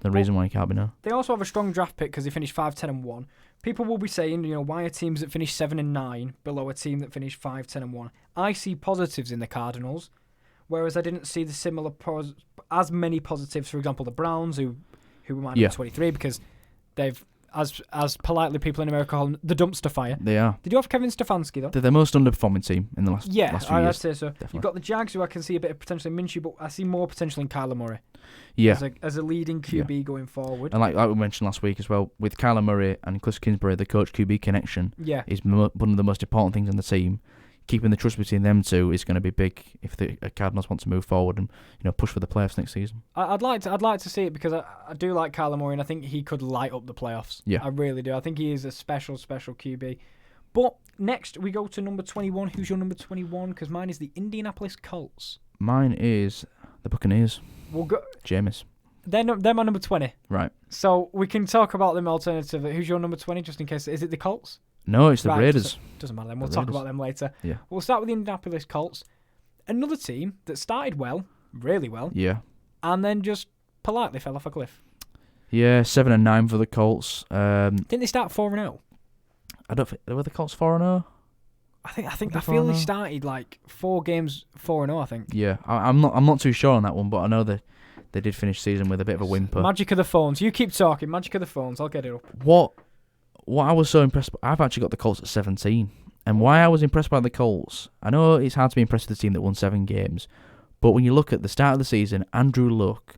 No. They also have a strong draft pick because they finished 5-10-1. People will be saying, why are teams that finish 7-9 below a team that finished 5-10-1? I see positives in the Cardinals, whereas I didn't see the similar as many positives. For example, the Browns, who were my number 23, because they've, as politely people in America call them, the dumpster fire. They are. Did you have Kevin Stefanski, though? They're the most underperforming team in the last few years. Yeah, I'd say so. Definitely. You've got the Jags, who I can see a bit of potential in Minshew, but I see more potential in Kyler Murray. Yeah. As a leading QB going forward. And like we mentioned last week as well, with Kyler Murray and Cliff Kingsbury, the coach-QB connection is one of the most important things in the team. Keeping the trust between them two is going to be big if the Cardinals want to move forward and push for the playoffs next season. I'd like to see it because I do like Kyler Murray and I think he could light up the playoffs. Yeah, I really do. I think he is a special QB. But next we go to number 21. Who's your number 21? Because mine is the Indianapolis Colts. Mine is the Buccaneers. We'll go. Jameis. They're my number 20. Right. So we can talk about them alternatively. Who's your number 20? Just in case, is it the Colts? No, it's the Raiders. Doesn't matter then. We'll talk about them later. Yeah. We'll start with the Indianapolis Colts. Another team that started well, really well. Yeah. And then just politely fell off a cliff. Yeah, 7-9 for the Colts. Didn't they start 4-0? I don't think were the Colts 4-0. I feel they started like 4 games 4-0. I think. Yeah, I'm not too sure on that one, but I know that they did finish the season with a bit of a whimper. Magic of the phones. You keep talking. Magic of the phones. I'll get it up. What I was so impressed by, I've actually got the Colts at 17. And why I was impressed by the Colts, I know it's hard to be impressed with the team that won 7 games, but when you look at the start of the season, Andrew Luck,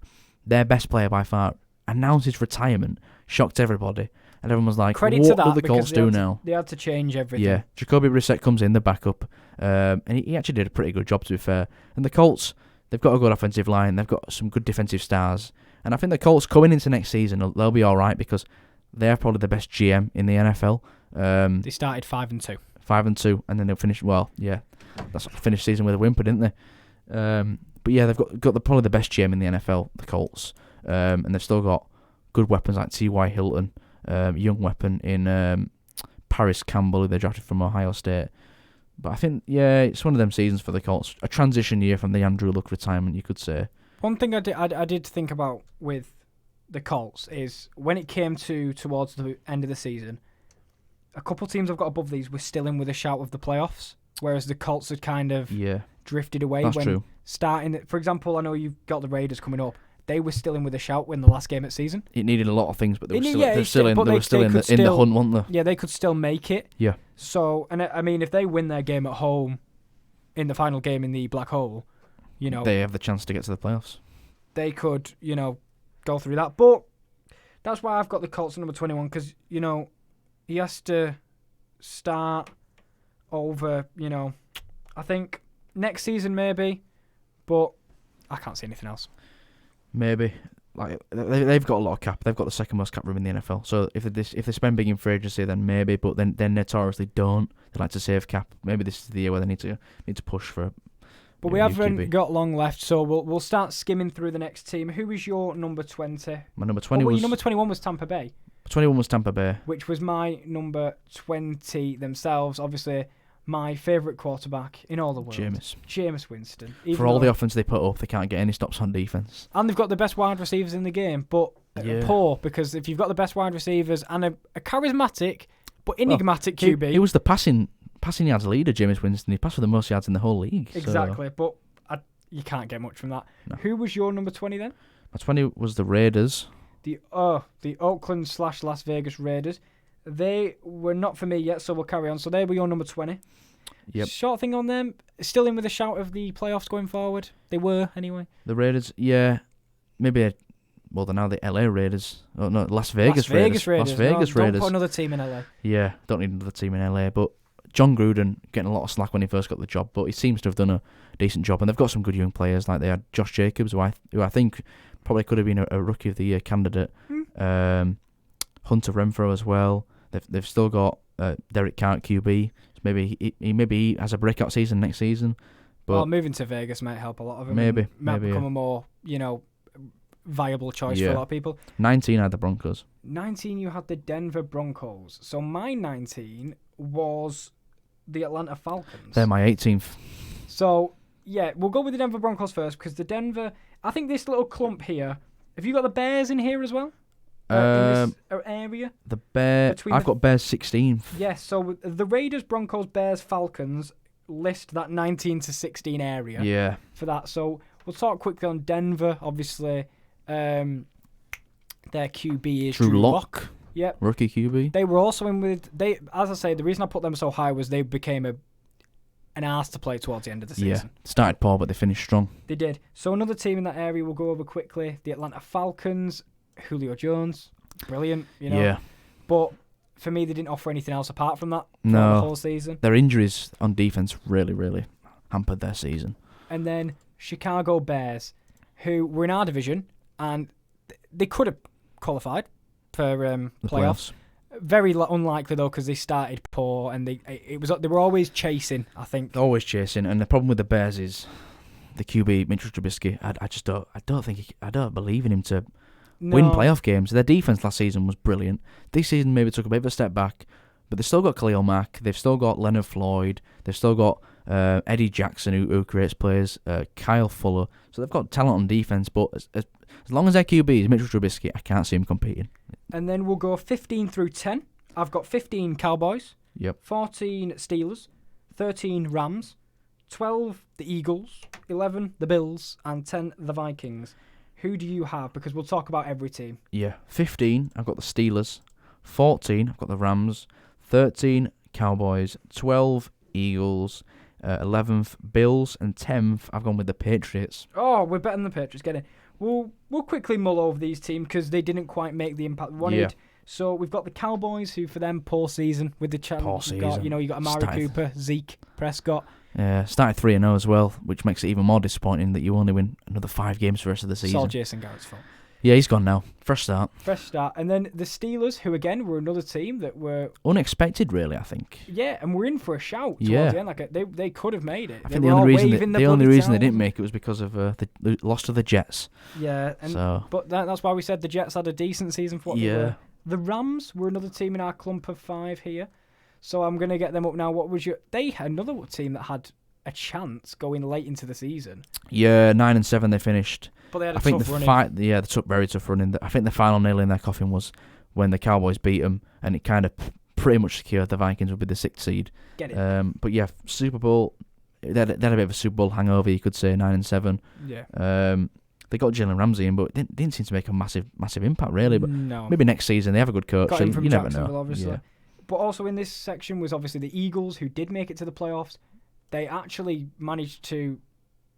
their best player by far, announced his retirement, shocked everybody. And everyone was like, Credit what to that, do the Colts do now? They had to change everything. Yeah, Jacoby Brissett comes in, the backup, and he actually did a pretty good job, to be fair. And the Colts, they've got a good offensive line, they've got some good defensive stars, and I think the Colts coming into next season, they'll be all right because they're probably the best GM in the NFL. They started 5-2. 5-2, and then they'll finish. Well, yeah, that's finished season with a whimper, didn't they? But yeah, they've got probably the best GM in the NFL, the Colts, and they've still got good weapons like T.Y. Hilton, young weapon in Paris Campbell, who they drafted from Ohio State. But I think, yeah, it's one of them seasons for the Colts, a transition year from the Andrew Luck retirement, you could say. One thing I did think about with the Colts is when it came towards the end of the season, a couple teams I've got above these were still in with a shout of the playoffs, whereas the Colts had kind of drifted away. That's true. Starting, for example, I know you've got the Raiders coming up. They were still in with a shout in the last game of the season. It needed a lot of things, but they were still in the hunt, weren't they? Yeah, they could still make it. Yeah. So, and I mean, if they win their game at home in the final game in the Black Hole, they have the chance to get to the playoffs. They could, go through that. But that's why I've got the Colts at number 21 because, he has to start over, I think next season maybe, but I can't see anything else. Maybe. Like they've got a lot of cap. They've got the second most cap room in the NFL. So if they spend big in free agency, then maybe. But then notoriously don't. They like to save cap. Maybe this is the year where they need to push for. But we haven't got long left, so we'll start skimming through the next team. Who is your number 20? My number 20 your number 21 was Tampa Bay. 21 was Tampa Bay, which was my number 20 themselves. Obviously, my favourite quarterback in all the world, Jameis Winston. For all the offense they put up, they can't get any stops on defense. And they've got the best wide receivers in the game, but poor because if you've got the best wide receivers and a charismatic but enigmatic QB, he was the passing yards leader, Jameis Winston. He passed for the most yards in the whole league. Exactly, but you can't get much from that. No. Who was your number 20 then? My 20 was the Raiders. The Oakland / Las Vegas Raiders. They were not for me yet, so we'll carry on. So they were your number 20. Yep. Short thing on them. Still in with a shout of the playoffs going forward. They were, anyway. The Raiders, yeah. Maybe, they're now the LA Raiders. Oh, no, Las Vegas Raiders. Las Vegas Raiders. Don't put another team in LA. Yeah, don't need another team in LA. But John Gruden getting a lot of slack when he first got the job, but he seems to have done a decent job. And they've got some good young players. Like they had Josh Jacobs, who I think probably could have been a Rookie of the Year candidate. Hunter Renfrow as well. They've still got Derek Carr at QB. So maybe he has a breakout season next season. But moving to Vegas might help a lot of them. Might become a more viable choice for a lot of people. 19 I had the Broncos. 19 you had the Denver Broncos. So my 19 was the Atlanta Falcons. They're my 18th. So yeah, we'll go with the Denver Broncos first because the Denver. I think this little clump here. Have you got the Bears in here as well? In this area? The Bears. I've got Bears 16th. Yes, so the Raiders, Broncos, Bears, Falcons list that 19 to 16 area. Yeah. For that. So we'll talk quickly on Denver. Obviously, their QB is Drew Lock. Yep. Rookie QB. They were also in with as I say, the reason I put them so high was they became an arse to play towards the end of the season. Yeah. Started poor, but they finished strong. They did. So another team in that area we'll go over quickly. The Atlanta Falcons. Julio Jones, brilliant, Yeah. But for me, they didn't offer anything else apart from that for the whole season. Their injuries on defense really, really hampered their season. And then Chicago Bears, who were in our division, and they could have qualified for playoffs. Very unlikely though, because they started poor, and they were always chasing. I think always chasing, and the problem with the Bears is the QB Mitchell Trubisky. I don't believe in him to win playoff games. Their defense last season was brilliant. This season maybe took a bit of a step back, but they've still got Khalil Mack. They've still got Leonard Floyd. They've still got Eddie Jackson, who creates plays. Kyle Fuller. So they've got talent on defense, but as long as their QB is Mitchell Trubisky, I can't see him competing. And then we'll go 15 through 10. I've got 15 Cowboys. Yep. 14 Steelers. 13 Rams. 12 the Eagles. 11 the Bills. And 10 the Vikings. Who do you have? Because we'll talk about every team. Yeah. 15, I've got the Steelers. 14, I've got the Rams. 13, Cowboys, 12 Eagles, 11th Bills, and 10th I've gone with the Patriots. Oh, we're better than the Patriots. Get it. We'll quickly mull over these teams because they didn't quite make the impact we wanted. Yeah. So we've got the Cowboys, who for them poor season with the challenge. Poor season. You got Amari Cooper, Zeke, Prescott. Yeah, started 3-0 as well, which makes it even more disappointing that you only win another 5 games for the rest of the season. It's all Jason Garrett's fault. Yeah, he's gone now. Fresh start. And then the Steelers, who again were another team that were unexpected, really, I think. Yeah, and we're in for a shout towards the end. Like they could have made it. I think the only reason they didn't make it was because of the loss to the Jets. Yeah, but that's why we said the Jets had a decent season for what they were. The Rams were another team in our clump of 5 here, so I'm going to get them up now. They had another team that had a chance going late into the season. Yeah, 9-7 they finished. But they had a tough run. They took very tough running. I think the final nail in their coffin was when the Cowboys beat them, and it kind of pretty much secured the Vikings would be the 6th seed. Get it. But yeah, Super Bowl. They had a bit of a Super Bowl hangover, you could say, 9-7. Yeah. They got Jalen Ramsey in, but it didn't seem to make a massive impact, really. But no. Maybe next season they have a good coach. Got him from you never Jacksonville, know. obviously. Yeah. But also in this section was obviously the Eagles, who did make it to the playoffs. They actually managed to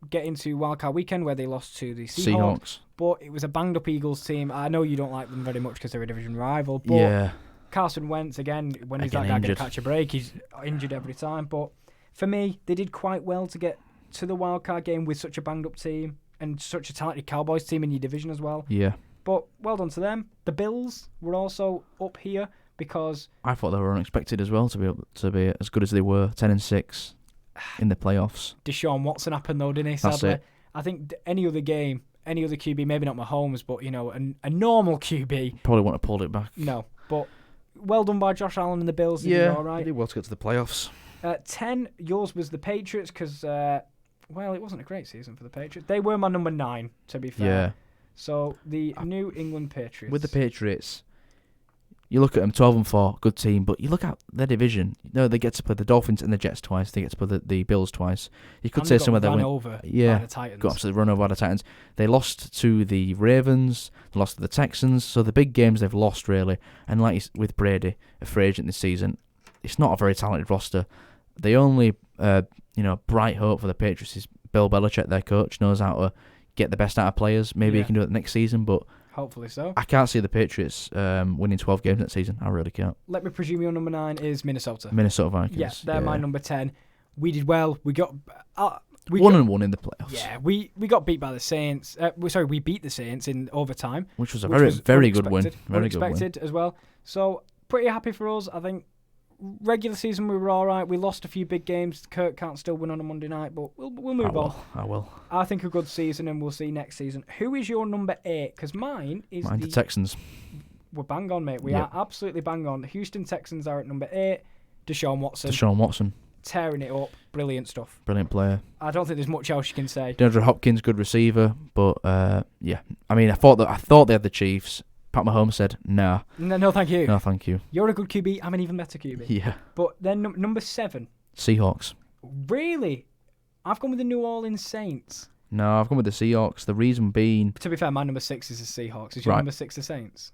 get into wildcard weekend where they lost to the Seahawks. But it was a banged-up Eagles team. I know you don't like them very much because they're a division rival. But Carson Wentz, again, when is that guy going to catch a break? He's injured every time. But for me, they did quite well to get to the wildcard game with such a banged-up team and such a talented Cowboys team in your division as well. Yeah. But well done to them. The Bills were also up here because I thought they were unexpected as well to be as good as they were, 10-6 in the playoffs. Deshaun Watson happened though, didn't he? Sadly. That's it. I think any other game, any other QB, maybe not Mahomes, but a normal QB probably wouldn't have pulled it back. No, but well done by Josh Allen and the Bills. Yeah, all right. They did well to get to the playoffs. 10, yours was the Patriots because. Well, it wasn't a great season for the Patriots. They were my number 9, to be fair. Yeah. So, the New England Patriots. With the Patriots, you look at them, 12-4, good team, but you look at their division. They get to play the Dolphins and the Jets twice. They get to play the Bills twice. You could say some of them went over by the Titans. Got absolutely run over by the Titans. They lost to the Ravens, they lost to the Texans. So the big games they've lost, really. And like with Brady, a free agent this season, it's not a very talented roster. The only bright hope for the Patriots is Bill Belichick, their coach, knows how to get the best out of players. Maybe he can do it next season, but hopefully so. I can't see the Patriots winning 12 games next season. I really can't. Let me presume your number 9 is Minnesota. Minnesota Vikings. Yeah, they're my number 10. We did well. We got 1-1 in the playoffs. Yeah, we got beat by the Saints. We beat the Saints in overtime, which was a very good win. Very unexpected good win as well. So pretty happy for us. I think regular season we were all right. We lost a few big games. Kirk can't still win on a Monday night, but we'll move on. I will. I think a good season, and we'll see next season. Who is your number 8? Because mine is the Texans. We're bang on, mate. We are absolutely bang on. The Houston Texans are at number 8. Deshaun Watson. Tearing it up. Brilliant stuff. Brilliant player. I don't think there's much else you can say. DeAndre Hopkins, good receiver, but yeah. I mean, I thought they had the Chiefs. Pat Mahomes said, nah. No, thank you. No, thank you. You're a good QB. I'm an even better QB. Yeah. But then number 7. Seahawks. Really? I've gone with the New Orleans Saints. No, I've gone with the Seahawks. The reason being... To be fair, my number 6 is the Seahawks. Is your number 6 the Saints?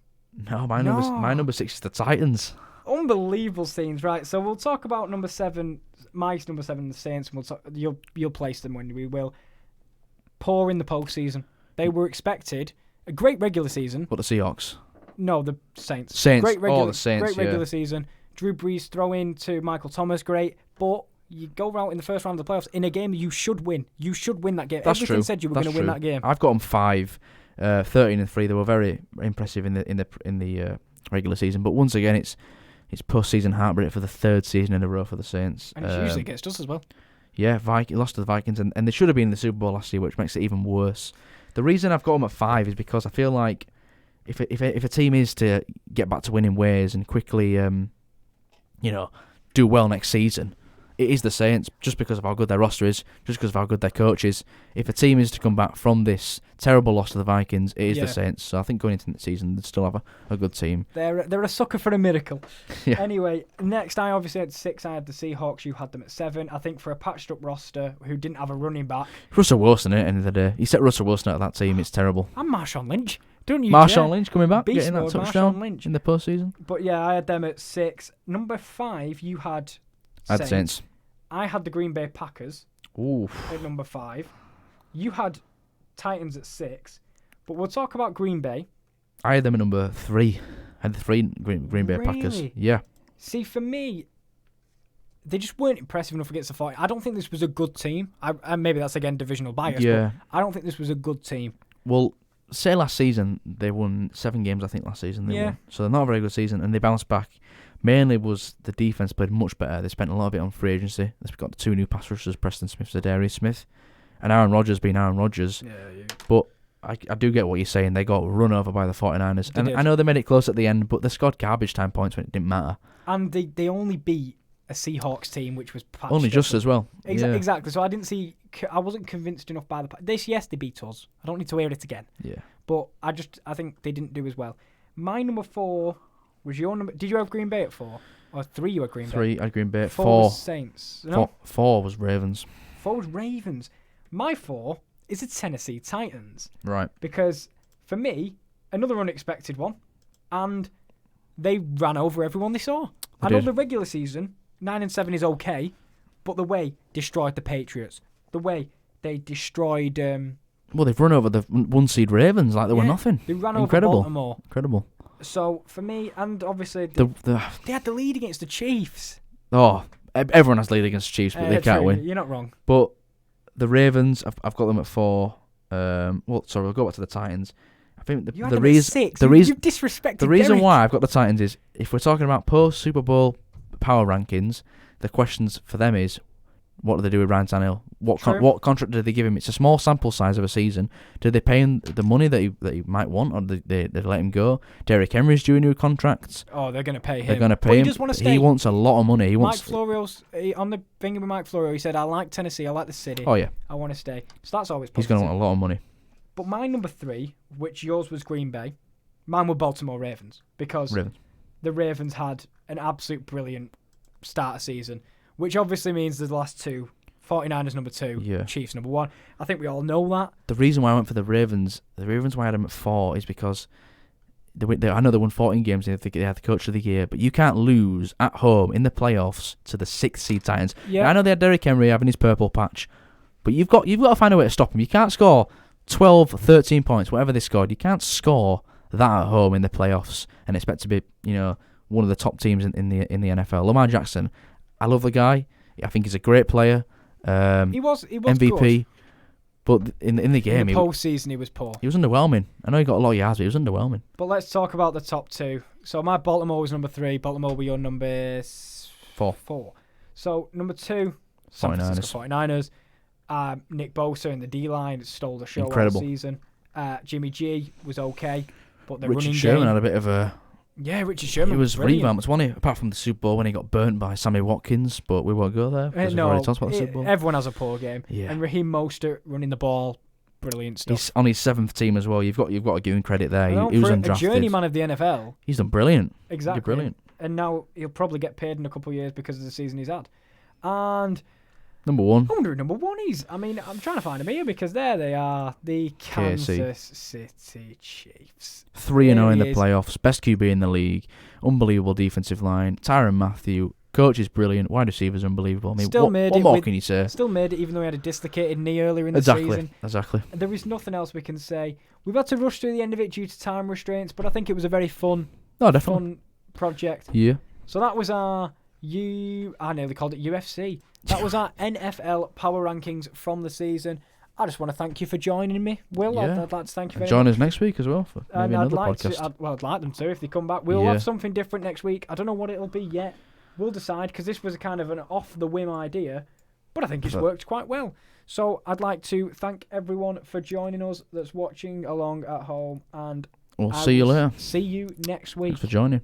No, my number 6 is the Titans. Unbelievable scenes, right? So we'll talk about number 7. Mike's number 7, the Saints. And you'll place them when we will. Poor in the postseason. They were expected... A great regular season. But the Seahawks? No, the Saints. Great regular, the Saints, great regular season. Drew Brees throw in to Michael Thomas, great. But you go out in the first round of the playoffs in a game you should win. You should win that game. That's Everything true. said you were going to win that game. I've got them 5, 13-3. They were very impressive in the regular season. But once again, it's postseason heartbreak for the 3rd season in a row for the Saints. And it's usually against us as well. Yeah, lost to the Vikings, and they should have been in the Super Bowl last year, which makes it even worse. The reason I've got them at 5 is because I feel like if a team is to get back to winning ways and quickly, do well next season, it is the Saints, just because of how good their roster is, just because of how good their coach is. If a team is to come back from this terrible loss to the Vikings, it is the Saints. So I think going into the season, they'd still have a good team. They're a sucker for a miracle. Yeah. Anyway, next I obviously had 6. I had the Seahawks. You had them at 7. I think for a patched up roster who didn't have a running back. Russell Wilson, at the end of the day. You set Russell Wilson out of that team, it's terrible. And Marshawn Lynch. Don't you Marshawn Lynch coming back, Beast getting that mode, touchdown Lynch. in the postseason. But yeah, I had them at 6. Number 5, you had I had the Saints. I had the Green Bay Packers at number 5. You had Titans at 6. But we'll talk about Green Bay. I had them at number 3. I had the 3 Green Bay Packers. Yeah. See, for me, they just weren't impressive enough against the 40. I don't think this was a good team. And maybe that's, again, divisional bias. Yeah. But I don't think this was a good team. Well, say last season, they won 7 games, I think, last season. They won. So they're not a very good season, and they bounced back. Mainly was the defense played much better. They spent a lot of it on free agency. They've got 2 new pass rushers, Preston Smith, Zadarius Smith, and Aaron Rodgers being Aaron Rodgers. Yeah. But I do get what you're saying. They got run over by the 49ers. And I know they made it close at the end, but they scored garbage time points when it didn't matter. And they only beat a Seahawks team, which was patched only just as well. Exactly. So I wasn't convinced enough by yes, they beat us. I don't need to hear it again. Yeah. But I think they didn't do as well. My number 4 was your number. Did you have Green Bay at 4? Or 3 you had Green Bay? 3 I had Green Bay at 4. 4 was Saints. No? 4 was Ravens. 4 was Ravens. My 4 is the Tennessee Titans. Right. Because for me, another unexpected one. And they ran over everyone they saw. I know the regular season, 9-7 is okay. But the way destroyed the Patriots. The way they destroyed... well, they've run over the 1-seed Ravens like they were nothing. They ran over Baltimore. Incredible. So, for me, and obviously, they had the lead against the Chiefs. Oh, everyone has the lead against the Chiefs, but they can't win. You're not wrong. But the Ravens, I've got them at 4. We'll go back to the Titans. I think the reason... You've disrespected the reason Derek. why I've got the Titans is, if we're talking about post-Super Bowl power rankings, the questions for them is, what do they do with Ryan Tannehill? What contract do they give him? It's a small sample size of a season. Do they pay him the money that he might want, or do they let him go? Derrick Henry's due a new contract. Oh, they're going to pay him. They're going to pay him. He just want to stay. He wants a lot of money. Mike Florio's on the thing with Mike Florio. He said, "I like Tennessee. I like the city. Oh yeah, I want to stay." So that's always positive. He's going to want a lot of money. But my number 3, which yours was Green Bay, mine were Baltimore Ravens, because the Ravens had an absolute brilliant start of season, which obviously means the last 2. 49ers number 2, Chiefs number 1. I think we all know that. The reason why I went for the Ravens why I had them at 4 is because I know they won 14 games. They had the coach of the year, but you can't lose at home in the playoffs to the 6th seed Titans. Yeah. Now, I know they had Derrick Henry having his purple patch, but you've got to find a way to stop him. You can't score 12, 13 points, whatever they scored. You can't score that at home in the playoffs and expect to be, one of the top teams in the NFL. Lamar Jackson, I love the guy. I think he's a great player. He was MVP, good. But in the game, in the postseason, he was poor. He was underwhelming. I know he got a lot of yards, but he was underwhelming. But let's talk about the top 2. So my Baltimore was number 3. Baltimore were your number 4. So number 2, San Francisco 49ers. Nick Bosa in the D-line stole the show all season. Jimmy G was okay, but the running Sherman game had a bit of a... Yeah, Richard Sherman. He was revamped, wasn't he? Apart from the Super Bowl when he got burnt by Sammy Watkins, but we won't go there because we've already talked about the Super Bowl. Everyone has a poor game. Yeah. And Raheem Mostert running the ball, brilliant stuff. He's on his 7th team as well. You've got to give him credit there. He was undrafted. A journeyman of the NFL. He's done brilliant. Exactly. He's brilliant. And now he'll probably get paid in a couple of years because of the season he's had. And number 1. I wonder who number 1 is. I mean, I'm trying to find him here because there they are, the Kansas City Chiefs. 3-0 in the playoffs. Best QB in the league. Unbelievable defensive line. Tyrann Mathieu. Coach is brilliant. Wide receivers unbelievable. I mean, what more can you say? Still made it even though he had a dislocated knee earlier in the season. Exactly. There is nothing else we can say. We've had to rush through the end of it due to time restraints, but I think it was a very fun project. Yeah. So that was I nearly called it UFC. That was our NFL power rankings from the season. I just want to thank you for joining me, Will. Yeah. I'd like to thank you very much. Join us next week as well for maybe another podcast. I'd like them to if they come back. We'll have something different next week. I don't know what it'll be yet. We'll decide because this was a kind of an off-the-whim idea, but I think it's worked quite well. So I'd like to thank everyone for joining us that's watching along at home, and we'll see you later. See you next week. Thanks for joining.